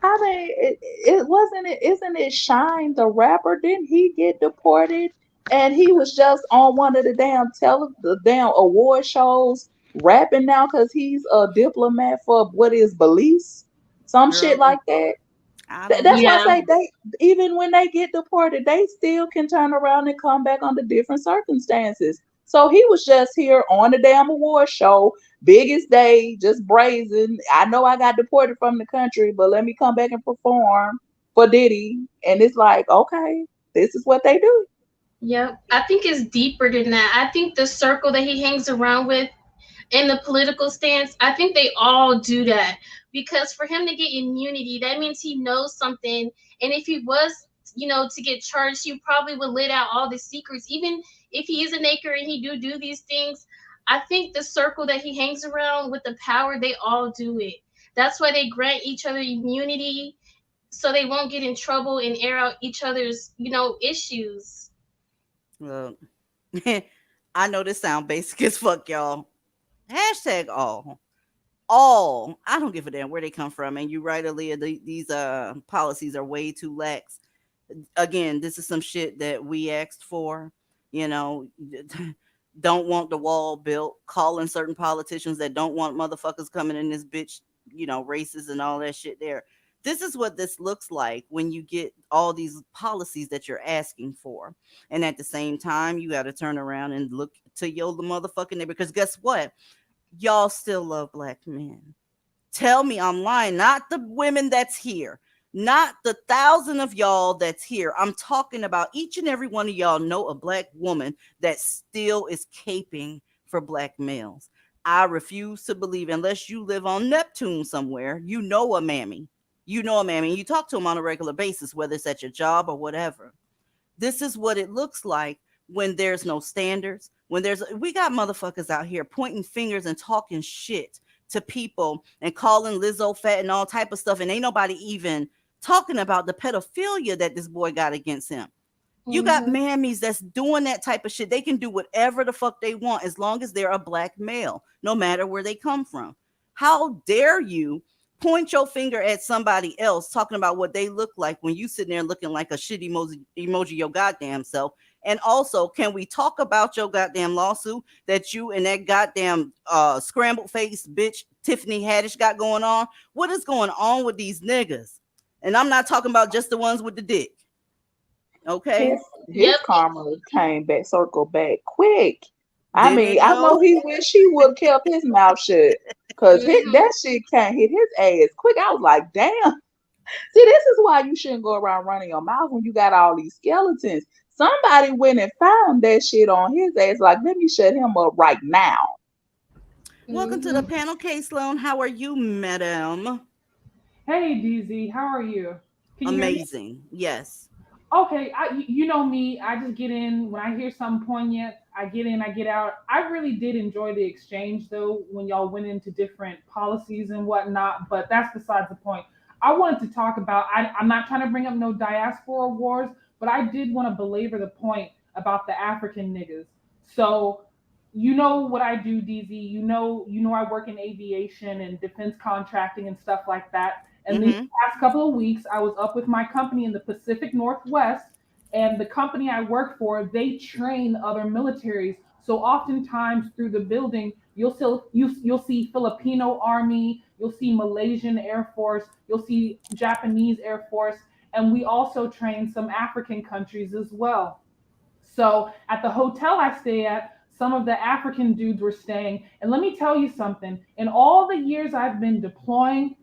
I mean, it wasn't it. Isn't it Shine the rapper? Didn't he get deported? And he was just on one of the damn award shows rapping now because he's a diplomat for what is Belize, some shit Girl, like that. I don't That's why I know. Yeah. say they even when they get deported, they still can turn around and come back under different circumstances. So he was just here on the damn award show, biggest day, just brazen. I know I got deported from the country, but let me come back and perform for Diddy. And it's like, okay, this is what they do. Yep. I think it's deeper than that. I think the circle that he hangs around with in the political stance, I think they all do that because for him to get immunity, that means he knows something. And if he was, to get charged, he probably would let out all the secrets. Even if he is a naker and he do these things, I think the circle that he hangs around with the power, they all do it. That's why they grant each other immunity so they won't get in trouble and air out each other's, issues. Look, I know this sound basic as fuck, y'all. Hashtag all. All. I don't give a damn where they come from. And you're right, Aaliyah. These policies are way too lax. Again, this is some shit that we asked for. You know, don't want the wall built. Calling certain politicians that don't want motherfuckers coming in this bitch. Races and all that shit. There. This is what this looks like when you get all these policies that you're asking for, and at the same time, you got to turn around and look to your the motherfucking neighbor. Because guess what? Y'all still love black men. Tell me I'm lying. Not the women that's here, not the thousand of y'all that's here. I'm talking about each and every one of y'all know a black woman that still is caping for black males. I refuse to believe, unless you live on Neptune somewhere, you know a mammy. You know a mammy. And you talk to them on a regular basis, whether it's at your job or whatever. This is what it looks like when there's no standards. We got motherfuckers out here pointing fingers and talking shit to people and calling Lizzo fat and all type of stuff, and ain't nobody even talking about the pedophilia that this boy got against him. You got Mm-hmm. mammies that's doing that type of shit. They can do whatever the fuck they want as long as they're a black male, no matter where they come from. How dare you point your finger at somebody else talking about what they look like when you sitting there looking like a shit emoji your goddamn self? And also, can we talk about your goddamn lawsuit that you and that goddamn scrambled face bitch Tiffany Haddish got going on? What is going on with these niggas? And I'm not talking about just the ones with the dick. Okay. His Yep. karma came back, circled back quick. I Didn't mean, it I know though? he wish he would have kept his mouth shut. Cause Mm-hmm. that shit can't hit his ass quick. I was like, damn. See, this is why you shouldn't go around running your mouth when you got all these skeletons. Somebody went and found that shit on his ass. Like, let me shut him up right now. Welcome to the Mm-hmm. panel, K Sloan. How are you, madam? Hey DZ, how are you? Can you hear me? Amazing. Yes. Okay, you know me. I just get in when I hear something poignant. I get in, I get out. I really did enjoy the exchange though when y'all went into different policies and whatnot. But that's besides the point. I wanted to talk about. I'm not trying to bring up no diaspora wars, but I did want to belabor the point about the African niggas. So you know what I do, DZ. You know I work in aviation and defense contracting and stuff like that. And these Mm-hmm. past couple of weeks, I was up with my company in the Pacific Northwest, And the company I work for, they train other militaries. So oftentimes through the building, you'll see Filipino Army, you'll see Malaysian Air Force, you'll see Japanese Air Force, and we also train some African countries as well. So at the hotel I stay at, some of the African dudes were staying. And let me tell you something, in all the years I've been deploying,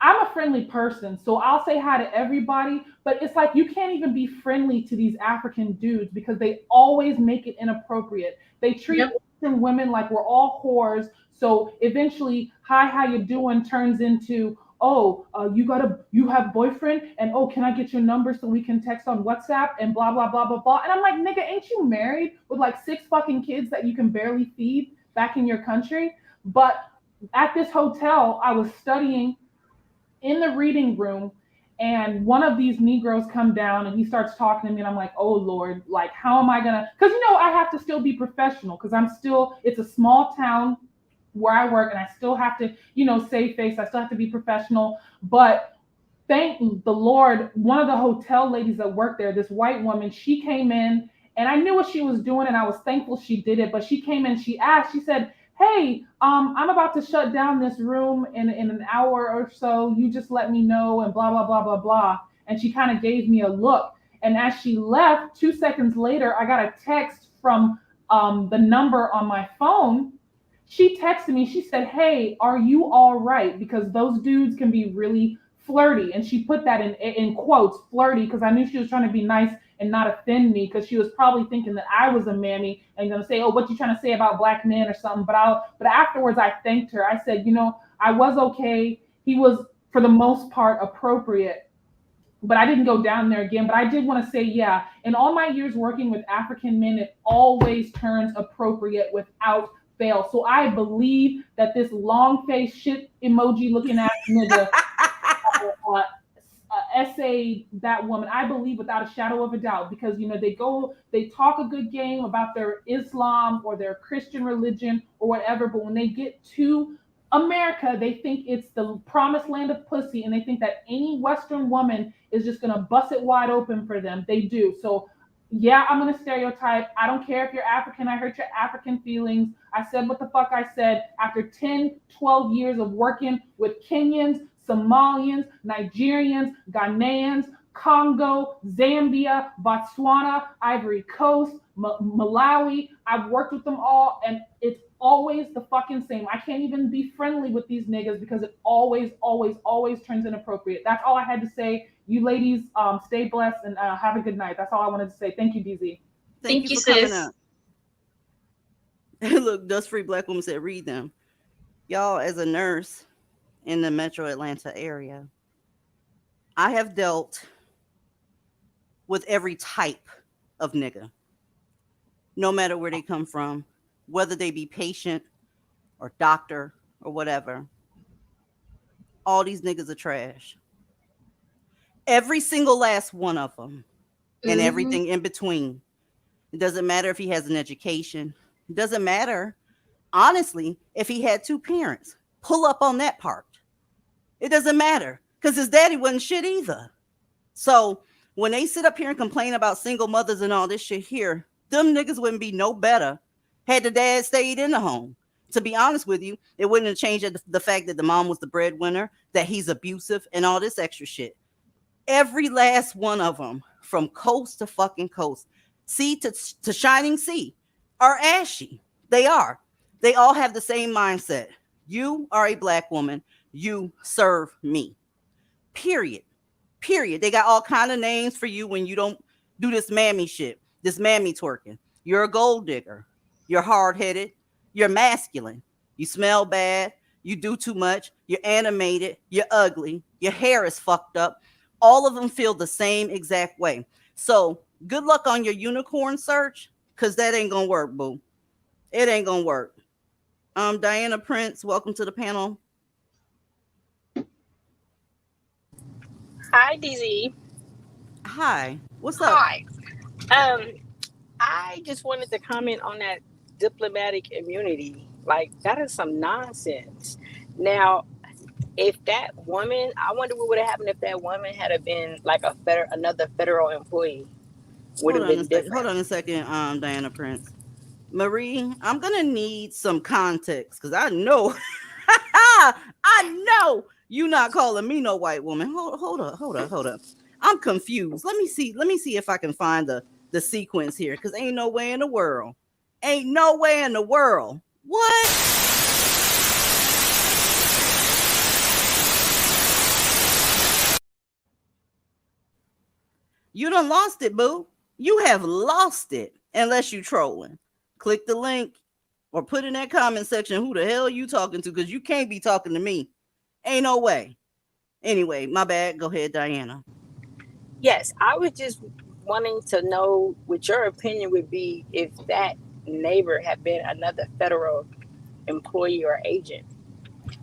I'm a friendly person, so I'll say hi to everybody, but it's like you can't even be friendly to these African dudes because they always make it inappropriate. They treat Western women like we're all whores. So eventually, hi, how you doing turns into, oh, you have boyfriend, and oh, can I get your number so we can text on WhatsApp and blah blah blah blah blah. And I'm like, nigga, ain't you married with like 6 fucking kids that you can barely feed back in your country? But at this hotel, I was studying in the reading room, and one of these Negroes come down and he starts talking to me, and I'm like, oh Lord, like how am I gonna, because I have to still be professional because it's a small town where I work, and I still have to, save face, I still have to be professional. But thank the Lord, one of the hotel ladies that worked there, this white woman, she came in, and I knew what she was doing, and I was thankful she did it. But she came in, she said, hey, I'm about to shut down this room in an hour or so. You just let me know, and blah, blah, blah, blah, blah. And she kind of gave me a look. And as she left, 2 seconds later, I got a text from the number on my phone. She texted me, she said, hey, are you all right? Because those dudes can be really flirty. And she put that in quotes, flirty, because I knew she was trying to be nice and not offend me, because she was probably thinking that I was a mammy and gonna say, oh, what you trying to say about black men or something. But afterwards I thanked her. I said, I was okay. He was, for the most part, appropriate, but I didn't go down there again. But I did want to say, yeah, in all my years working with African men, it always turns appropriate without fail. So I believe that this long face shit emoji looking ass nigga essay that woman, I believe without a shadow of a doubt, because they talk a good game about their Islam or their Christian religion or whatever, but when they get to America, they think it's the promised land of pussy, and they think that any Western woman is just gonna bust it wide open for them. They do. So yeah, I'm gonna stereotype. I don't care if you're African. I hurt your African feelings. I said what the fuck I said. After 10, 12 years of working with Kenyans, Somalians, Nigerians, Ghanaians, Congo, Zambia, Botswana, Ivory Coast, Malawi, I've worked with them all, and it's always the fucking same. I can't even be friendly with these niggas because it always, always, always turns inappropriate. That's all I had to say. You ladies, stay blessed and have a good night. That's all I wanted to say. Thank you, DZ. Thank you for coming up. Look, Dust Free Black Woman said, read them. Y'all, as a nurse in the metro Atlanta area, I have dealt with every type of nigga, no matter where they come from, whether they be patient or doctor or whatever. All these niggas are trash. Every single last one of them, and everything in between. It doesn't matter if he has an education. It doesn't matter, honestly, if he had 2 parents. Pull up on that part. It doesn't matter, because his daddy wasn't shit either. So when they sit up here and complain about single mothers and all this shit here, them niggas wouldn't be no better had the dad stayed in the home. To be honest with you, it wouldn't have changed the fact that the mom was the breadwinner, that he's abusive, and all this extra shit. Every last one of them, from coast to fucking coast, sea to shining sea, are ashy. They are. They all have the same mindset. You are a black woman. You serve me. Period. Period. They got all kind of names for you when you don't do this mammy shit, this mammy twerking. You're a gold digger. You're hard-headed. You're masculine. You smell bad. You do too much. You're animated. You're ugly. Your hair is fucked up. All of them feel the same exact way. So good luck on your unicorn search, because that ain't going to work, boo. It ain't going to work. Diana Prince, welcome to the panel. Hi, DZ. Hi. What's up? Hi. I just wanted to comment on that diplomatic immunity. Like, that is some nonsense. Now, if that woman, I wonder what would have happened if that woman had been like another federal employee. would Hold have on a been second. Hold different. on a second, Diana Prince. Marie, I'm gonna need some context because I know, I know you not calling me no white woman. Hold up. I'm confused. Let me see. Let me see if I can find the sequence here because ain't no way in the world. Ain't no way in the world. What? You done lost it, boo. You have lost it unless you trolling. Click the link or put in that comment section who the hell you talking to because you can't be talking to me. Ain't no way. Anyway, my bad. Go ahead, Diana. Yes, I was just wanting to know what your opinion would be if that neighbor had been another federal employee or agent.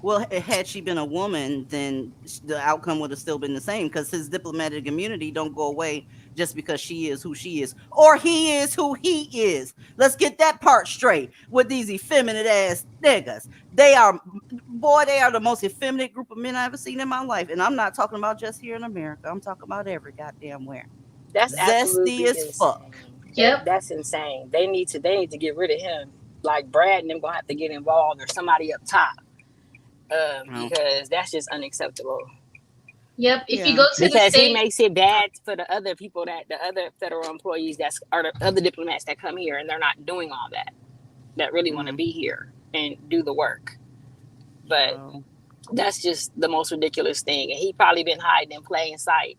Well, had she been a woman, then the outcome would have still been the same because his diplomatic immunity don't go away just because she is who she is or he is who he is. Let's get that part straight with these effeminate ass niggas. They are, boy, they are the most effeminate group of men I've ever seen in my life. And I'm not talking about just here in America. I'm talking about every goddamn where. That's Zesty absolutely as fuck. insane. That's insane. They need to get rid of him. Like Brad and them gonna have to get involved or somebody up top. Because that's just unacceptable. Yep. If you go to the Because he state, makes it bad for the other people the other federal employees are the other diplomats that come here and they're not doing all that really want to be here and do the work. But that's just the most ridiculous thing. And he probably been hiding in plain sight,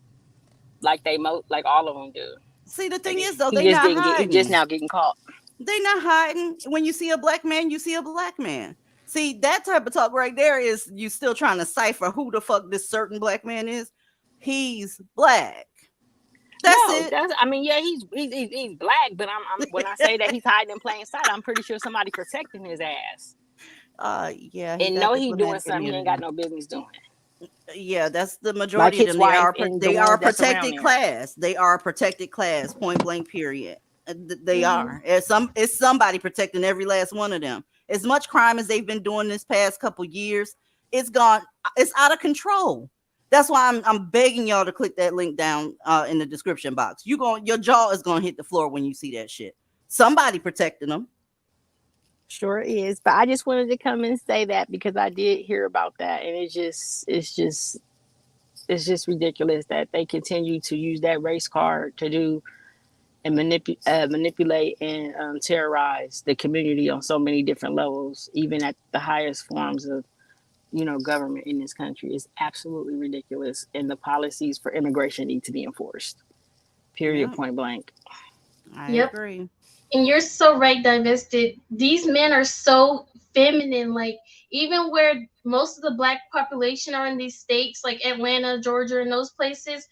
like like all of them do. See, the thing is though, He they just not didn't get. He hiding. just now getting caught. They not hiding. When you see a black man, you see a black man. See, that type of talk right there is you still trying to cipher who the fuck this certain black man is. He's black. That's it. I mean, yeah, he's black, but I'm when I say that he's hiding in plain sight, I'm pretty sure somebody protecting his ass. Yeah, And know he doing something he ain't got no business doing. Yeah, that's the Like majority of his them. wife and They the are a ones that's around protected there. class. They are a protected class. Point blank. Period. They Mhm. are. It's somebody protecting every last one of them. As much crime as they've been doing this past couple years, it's gone. It's out of control. That's why I'm begging y'all to click that link down in the description box. Your jaw is gonna hit the floor when you see that shit. Somebody protecting them. Sure is, but I just wanted to come and say that because I did hear about that, and it's just ridiculous that they continue to use that race card to do and manipulate and terrorize the community on so many different levels, even at the highest forms of government in this country. Is absolutely ridiculous, and the policies for immigration need to be enforced. Period. Yep. Point blank. I Yep. agree. And you're so right, Divested. These men are so feminine. Like, even where most of the black population are in these states, like Atlanta, Georgia, and those places,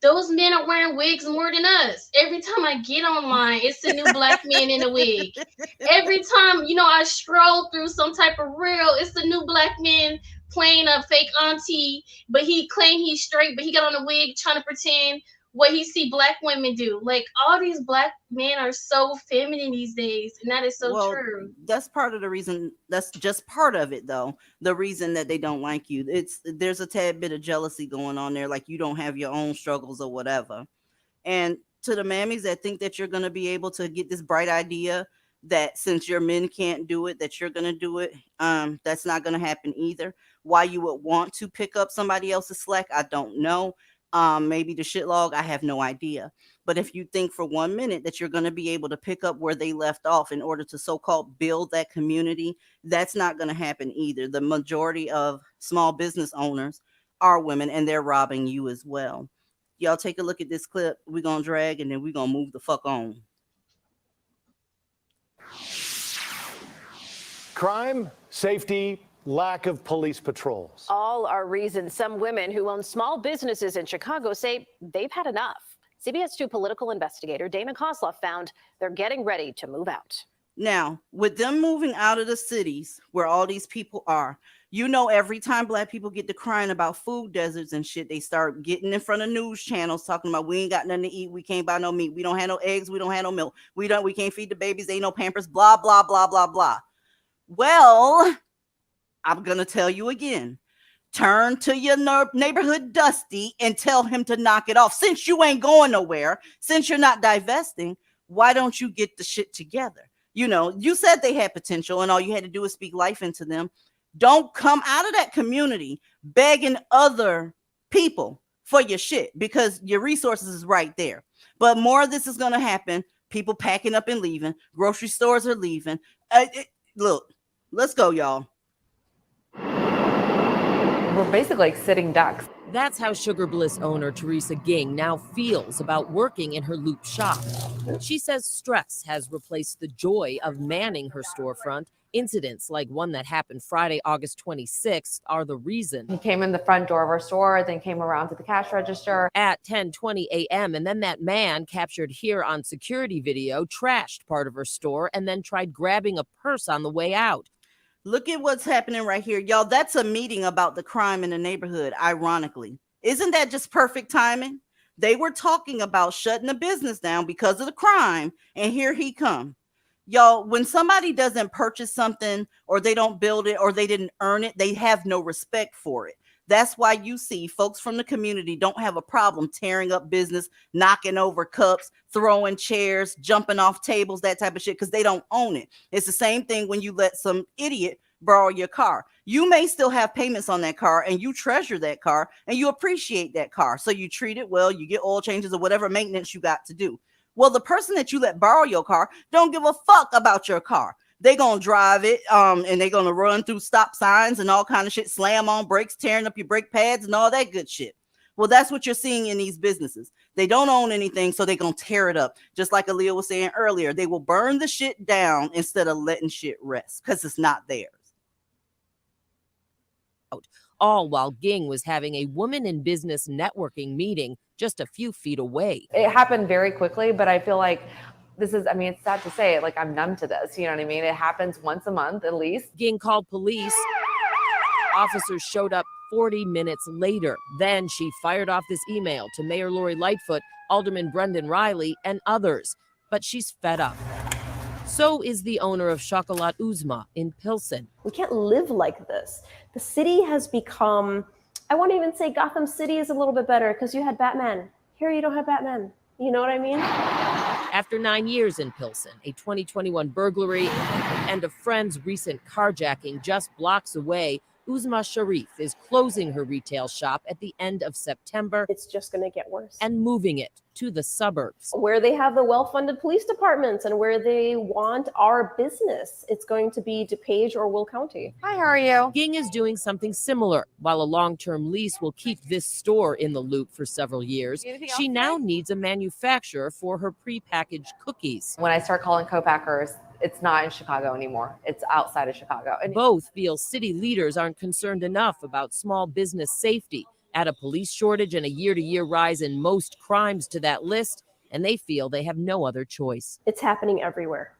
those men are wearing wigs more than us. Every time I get online, it's a new black man in a wig. Every time, I scroll through some type of reel, it's a new black man playing a fake auntie, but he claimed he's straight, but he got on a wig trying to pretend what he see black women do. Like, all these black men are so feminine these days, and that is so true. That's part of the reason. That's just part of it, though. The reason that they don't like you, there's a tad bit of jealousy going on there, like you don't have your own struggles or whatever. And to the mammies that think that you're going to be able to get this bright idea that since your men can't do it, that you're going to do it, that's not going to happen either. Why you would want to pick up somebody else's slack, I don't know. Maybe the shit log, I have no idea. But if you think for 1 minute that you're going to be able to pick up where they left off in order to so-called build that community, that's not going to happen either. The majority of small business owners are women, and they're robbing you as well. Y'all take a look at this clip. We're going to drag, and then we're going to move the fuck on. Crime, safety, lack of police patrols. All are reasons some women who own small businesses in Chicago say they've had enough. CBS 2 political investigator Dana Kozlov found they're getting ready to move out. Now, with them moving out of the cities where all these people are, every time black people get to crying about food deserts and shit, they start getting in front of news channels talking about we ain't got nothing to eat, we can't buy no meat, we don't have no eggs, we don't have no milk, we can't feed the babies, ain't no Pampers, blah, blah, blah, blah, blah. Well, I'm going to tell you again. turn to your neighborhood Dusty and tell him to knock it off. Since you ain't going nowhere, since you're not divesting, why don't you get the shit together? You know, you said they had potential and all you had to do is speak life into them. Don't come out of that community begging other people for your shit because your resources is right there. But more of this is going to happen. People packing up and leaving. Grocery stores are leaving. Look, let's go, y'all. We're basically like sitting ducks. That's how Sugar Bliss owner Teresa Ging now feels about working in her Loop shop. She says stress has replaced the joy of manning her storefront. Incidents like one that happened Friday, August 26th are the reason. He came in the front door of our store, then came around to the cash register. At 10:20 a.m. and then that man captured here on security video trashed part of her store and then tried grabbing a purse on the way out. Look at what's happening right here. Y'all, that's a meeting about the crime in the neighborhood, ironically. Isn't that just perfect timing? They were talking about shutting the business down because of the crime, and here he come. Y'all, when somebody doesn't purchase something or they don't build it or they didn't earn it, they have no respect for it. That's why you see folks from the community don't have a problem tearing up business, knocking over cups, throwing chairs, jumping off tables, that type of shit, because they don't own it. It's the same thing when you let some idiot borrow your car. You may still have payments on that car and you treasure that car and you appreciate that car. So you treat it well, you get oil changes or whatever maintenance you got to do. Well, the person that you let borrow your car don't give a fuck about your car. They gonna drive it and they gonna run through stop signs and all kind of shit, slam on brakes, tearing up your brake pads and all that good shit. Well, that's what you're seeing in these businesses. They don't own anything, so they're gonna tear it up. Just like Aaliyah was saying earlier, they will burn the shit down instead of letting shit rest because it's not theirs. All while Ging was having a woman in business networking meeting just a few feet away. It happened very quickly, but I feel like this is, I mean, it's sad to say it, like I'm numb to this, you know what I mean? It happens once a month at least. Ging called police. Officers showed up 40 minutes later. Then she fired off this email to Mayor Lori Lightfoot, Alderman Brendan Riley, and others. But she's fed up. So is the owner of Chocolat Uzma in Pilsen. We can't live like this. The city has become, I won't even say Gotham City is a little bit better because you had Batman. Here you don't have Batman. You know what I mean? After 9 years in Pilsen, a 2021 burglary, and a friend's recent carjacking just blocks away, Uzma Sharif is closing her retail shop at the end of September. It's just going to get worse. And moving it to the suburbs. Where they have the well-funded police departments and where they want our business. It's going to be DuPage or Will County. Hi, how are you? Ging is doing something similar. While a long-term lease will keep this store in the loop for several years, she now needs a manufacturer for her prepackaged cookies. When I start calling co-packers, it's not in Chicago anymore. It's outside of Chicago. And both feel city leaders aren't concerned enough about small business safety. Add a police shortage and a year-to-year rise in most crimes to that list, and they feel they have no other choice. It's happening everywhere.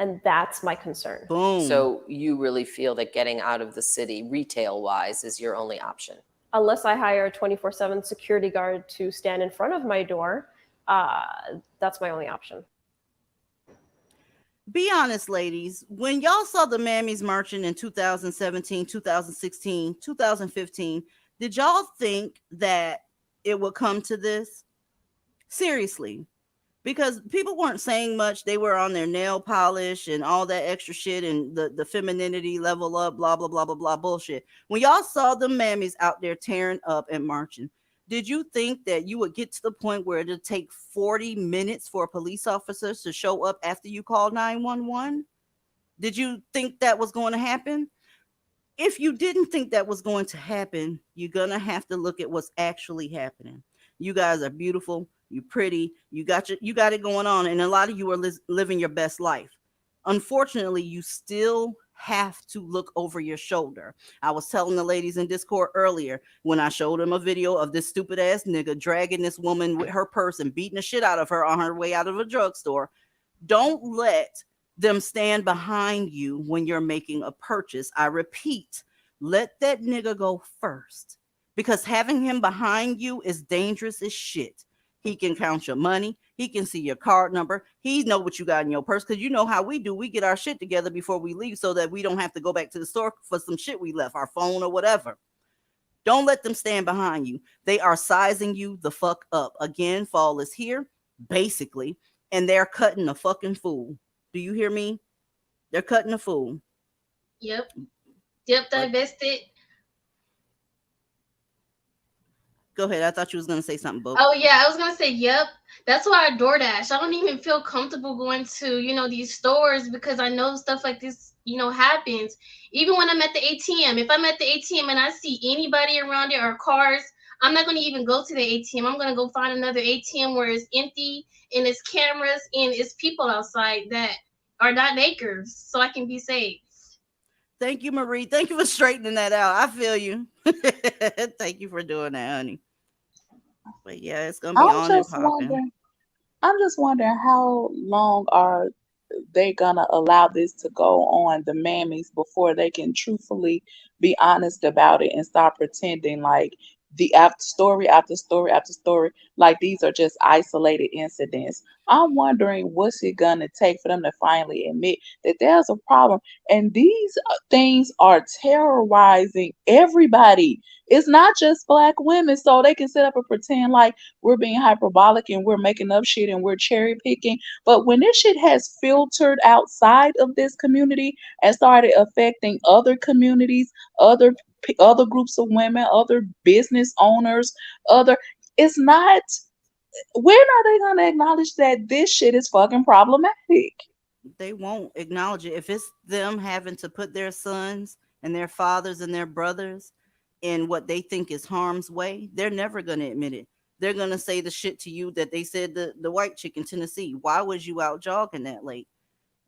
And that's my concern. Boom. So you really feel that getting out of the city retail-wise is your only option? Unless I hire a 24/7 security guard to stand in front of my door, that's my only option. Be honest, ladies. When y'all saw the Mammies marching in 2017, 2016, 2015, did y'all think that it would come to this? Seriously. Because people weren't saying much. They were on their nail polish and all that extra shit and the femininity level up, blah, blah, blah, blah, blah bullshit. When y'all saw the Mammies out there tearing up and marching, did you think that you would get to the point where it'd take 40 minutes for police officers to show up after you call 911? Did you think that was going to happen? If you didn't think that was going to happen, you're going to have to look at what's actually happening. You guys are beautiful. You're pretty. You got it going on. And a lot of you are living your best life. Unfortunately, you still have to look over your shoulder. I was telling the ladies in Discord earlier when I showed them a video of this stupid ass nigga dragging this woman with her purse and beating the shit out of her on her way out of a drugstore. Don't let them stand behind you when you're making a purchase. I repeat, let that nigga go first, because having him behind you is dangerous as shit. He can count your money. He can see your card number. He know what you got in your purse, because you know how we do. We get our shit together before we leave so that we don't have to go back to the store for some shit we left, our phone or whatever. Don't let them stand behind you. They are sizing you the fuck up. Again, fall is here, basically, and they're cutting a fucking fool. Do you hear me? They're cutting a fool. Yep. But Divested. go ahead. I thought you was gonna say something, Bo. Oh yeah, I was gonna say yep. That's why I DoorDash. I don't even feel comfortable going to, these stores because I know stuff like this, happens. Even when I'm at the ATM, if I'm at the ATM and I see anybody around there or cars, I'm not gonna even go to the ATM. I'm gonna go find another ATM where it's empty and it's cameras and it's people outside that are not nakers, so I can be safe. Thank you, Marie. Thank you for straightening that out. I feel you. Thank you for doing that, honey. But yeah, it's gonna be I'm on and just popping. wondering. I'm just wondering how long are they gonna allow this to go on, the mammies, before they can truthfully be honest about it and stop pretending like the after story after story after story, like these are just isolated incidents. I'm wondering what's it gonna take for them to finally admit that there's a problem, and these things are terrorizing everybody. It's not just black women, so they can sit up and pretend like we're being hyperbolic and we're making up shit and we're cherry picking. But when this shit has filtered outside of this community and started affecting other communities, other groups of women, other business owners, other it's not when are they gonna acknowledge that this shit is fucking problematic? They won't acknowledge it. If it's them having to put their sons and their fathers and their brothers in what they think is harm's way, they're never going to admit it. They're going to say the shit to you that they said the white chick in Tennessee. Why was you out jogging that late?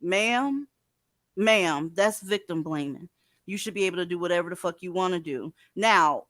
Ma'am, ma'am, that's victim blaming. You should be able to do whatever the fuck you want to do. Now,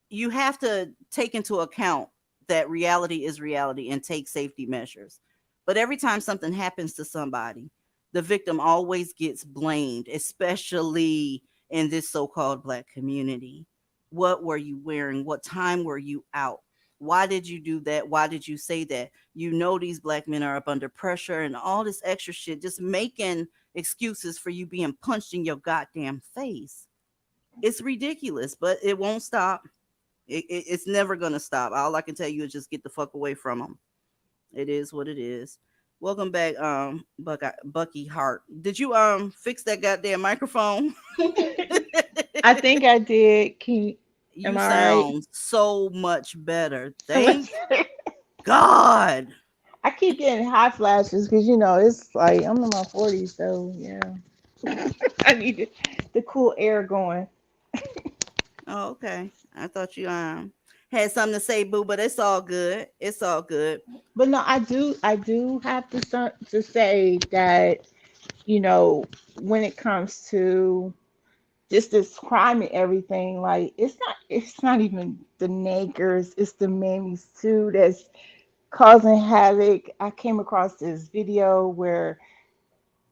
you have to take into account that reality is reality and take safety measures. But every time something happens to somebody, the victim always gets blamed, especially in this so called black community. What were you wearing? What time were you out? Why did you do that? Why did you say that? You know, these black men are up under pressure and all this extra shit, just making excuses for you being punched in your goddamn face. It's ridiculous, but it won't stop. It's never gonna stop. All I can tell you is just get the fuck away from them. It is what it is. Welcome back, Bucky Hart. Did you fix that goddamn microphone? I think I did. Am You I right? sound so much better. Thank God. I keep getting hot flashes because it's like I'm in my 40s, so yeah. I need the cool air going. Oh, okay. I thought you had something to say, boo, but it's all good. It's all good. But no, I do have to start to say that when it comes to just this crime and everything, like it's not even the niggers, it's the mammies too that's causing havoc. I came across this video where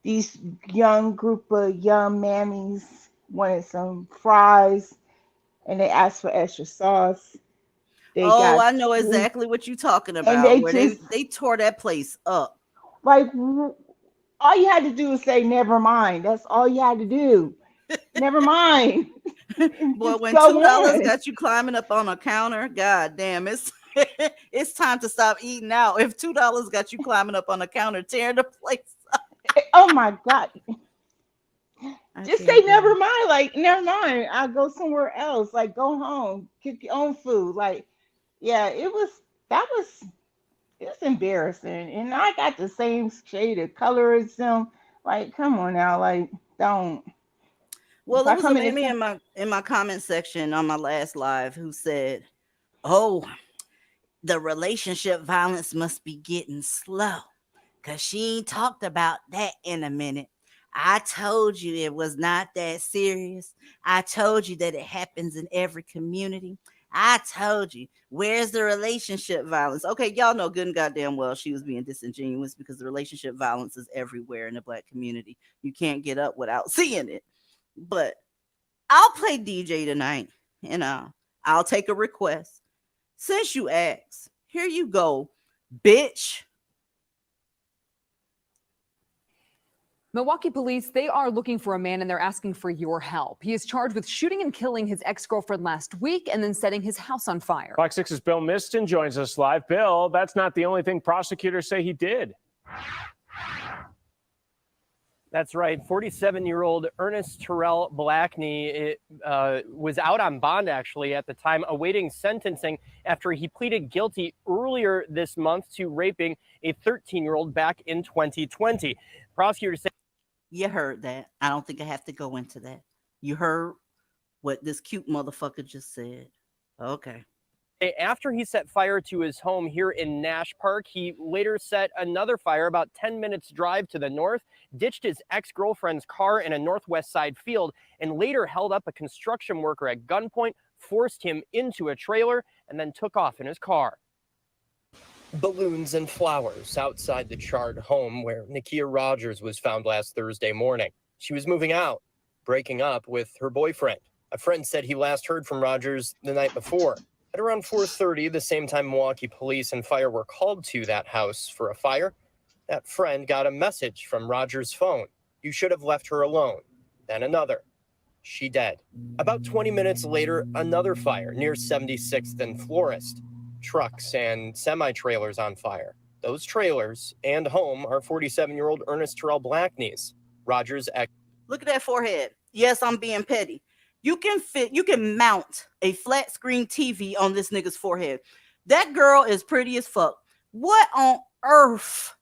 these young group of young mammies wanted some fries and they asked for extra sauce. They Oh, got I know exactly what you're talking and about. they Where just they tore that place up. like all you had to do was say never mind. That's all you had to do. Never mind. Boy, Just when go $2 on. got you climbing up on a counter, god damn, it's it's time to stop eating out. If $2 got you climbing up on a counter, tearing the place up. Oh my God. I Just say can't do never it. mind. Like, never mind. I'll go somewhere else. Like, go home. Cook your own food. Like, yeah, it's embarrassing. And I got the same shade of color as them. Like, come on now. Like, don't. If Well, it I was a come in the mammy town, in my comment section on my last live who said, "Oh, the relationship violence must be getting slow. Cause she ain't talked about that in a minute. I told you it was not that serious. I told you that it happens in every community. I told you. Where's the relationship violence? Okay, y'all know good and goddamn well she was being disingenuous because the relationship violence is everywhere in the black community. You can't get up without seeing it. But I'll play DJ tonight and I'll take a request. Since you asked, here you go, bitch. Milwaukee police, they are looking for a man and they're asking for your help. He is charged with shooting and killing his ex-girlfriend last week and then setting his house on fire. Fox 6's Bill Miston joins us live. Bill, that's not the only thing prosecutors say he did. That's right. 47-year-old Ernest Terrell Blackney was out on bond, actually, at the time, awaiting sentencing after he pleaded guilty earlier this month to raping a 13-year-old back in 2020. Prosecutors say... You heard that. I don't think I have to go into that. You heard what this cute motherfucker just said. Okay. After he set fire to his home here in Nash Park, he later set another fire about 10 minutes drive to the north, ditched his ex-girlfriend's car in a northwest side field, and later held up a construction worker at gunpoint, forced him into a trailer, and then took off in his car. Balloons and flowers outside the charred home where Nakia Rogers was found last Thursday morning. She was moving out, breaking up with her boyfriend. A friend said he last heard from Rogers the night before. At around 4:30, the same time Milwaukee police and fire were called to that house for a fire, that friend got a message from Rogers' phone. You should have left her alone. Then another. She dead. About 20 minutes later, another fire near 76th and Florist. Trucks and semi-trailers on fire. Those trailers and home are 47-year-old Ernest Terrell Blackney's. Rogers' ex. Look at that forehead. Yes, I'm being petty. You can mount a flat screen TV on this nigga's forehead. That girl is pretty as fuck. What on earth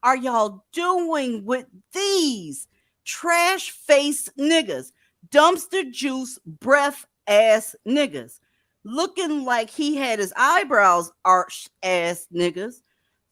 are y'all doing with these trash face niggas? Dumpster juice breath ass niggas. Looking like he had his eyebrows arched ass niggas.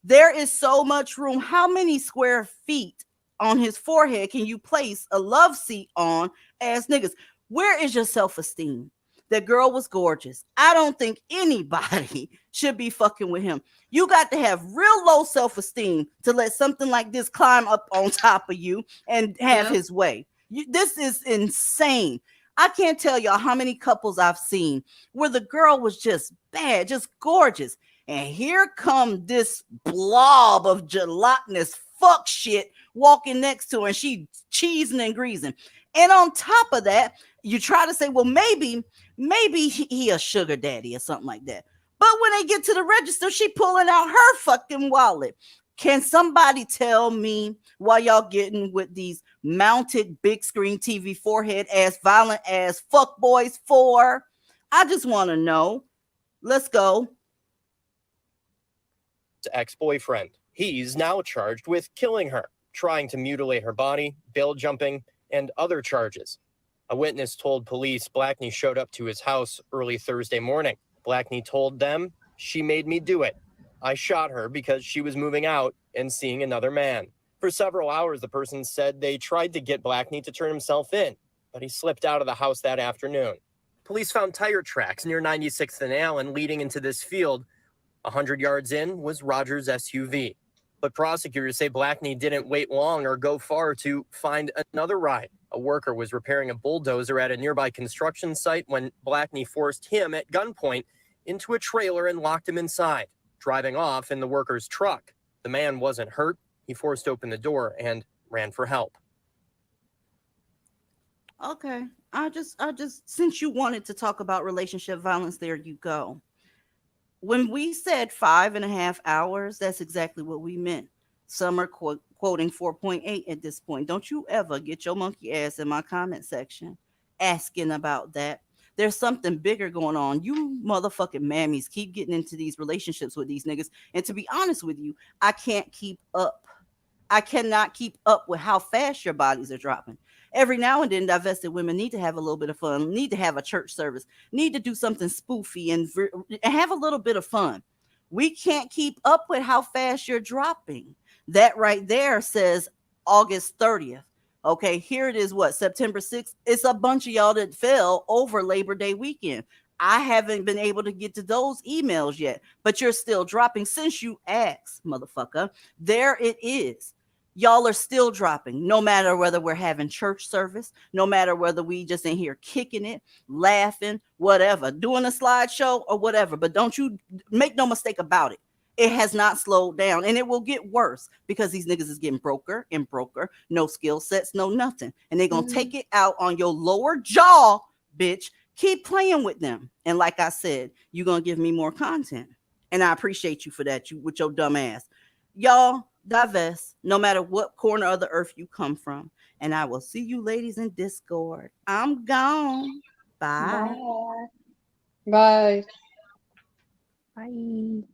There is so much room. How many square feet on his forehead can you place a love seat on ass niggas? Where is your self-esteem? That girl was gorgeous. I don't think anybody should be fucking with him. You got to have real low self-esteem to let something like this climb up on top of you and have his way. This is insane. I can't tell y'all how many couples I've seen where the girl was just bad, just gorgeous. And here come this blob of gelatinous fuck shit walking next to her, and she cheesing and greasing. And on top of that, you try to say, well, maybe he a sugar daddy or something like that. But when they get to the register, she pulling out her fucking wallet. Can somebody tell me why y'all getting with these mounted big screen TV forehead ass violent ass fuck boys for? I just want to know. Let's go. Ex-boyfriend. He's now charged with killing her, trying to mutilate her body, bail jumping, and other charges. A witness told police Blackney showed up to his house early Thursday morning. Blackney told them, "She made me do it. I shot her because she was moving out and seeing another man." For several hours, the person said they tried to get Blackney to turn himself in, but he slipped out of the house that afternoon. Police found tire tracks near 96th and Allen leading into this field. 100 yards in was Rogers' SUV. But prosecutors say Blackney didn't wait long or go far to find another ride. A worker was repairing a bulldozer at a nearby construction site when Blackney forced him at gunpoint into a trailer and locked him inside, driving off in the worker's truck. The man wasn't hurt. He forced open the door and ran for help. Okay. I just since you wanted to talk about relationship violence, there you go. When we said 5.5 hours, that's exactly what we meant. Some are quoting 4.8 at this point. Don't you ever get your monkey ass in my comment section asking about that. There's something bigger going on. You motherfucking mammies keep getting into these relationships with these niggas. And to be honest with you, I can't keep up. I cannot keep up with how fast your bodies are dropping. Every now and then, divested women need to have a little bit of fun, need to have a church service, need to do something spoofy and have a little bit of fun. We can't keep up with how fast you're dropping. That right there says August 30th. Okay, here it is, what, September 6th? It's a bunch of y'all that fell over Labor Day weekend. I haven't been able to get to those emails yet, but you're still dropping since you asked, motherfucker. There it is. Y'all are still dropping, no matter whether we're having church service, no matter whether we just in here kicking it, laughing, whatever, doing a slideshow or whatever. But don't you make no mistake about it. It has not slowed down, and it will get worse because these niggas is getting broker and broker, no skill sets, no nothing. And they're going to take it out on your lower jaw, bitch. Keep playing with them. And like I said, you're going to give me more content. And I appreciate you for that, you with your dumb ass. Y'all, divest, no matter what corner of the earth you come from. And I will see you ladies in Discord. I'm gone. Bye. Bye. Bye. Thank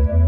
you.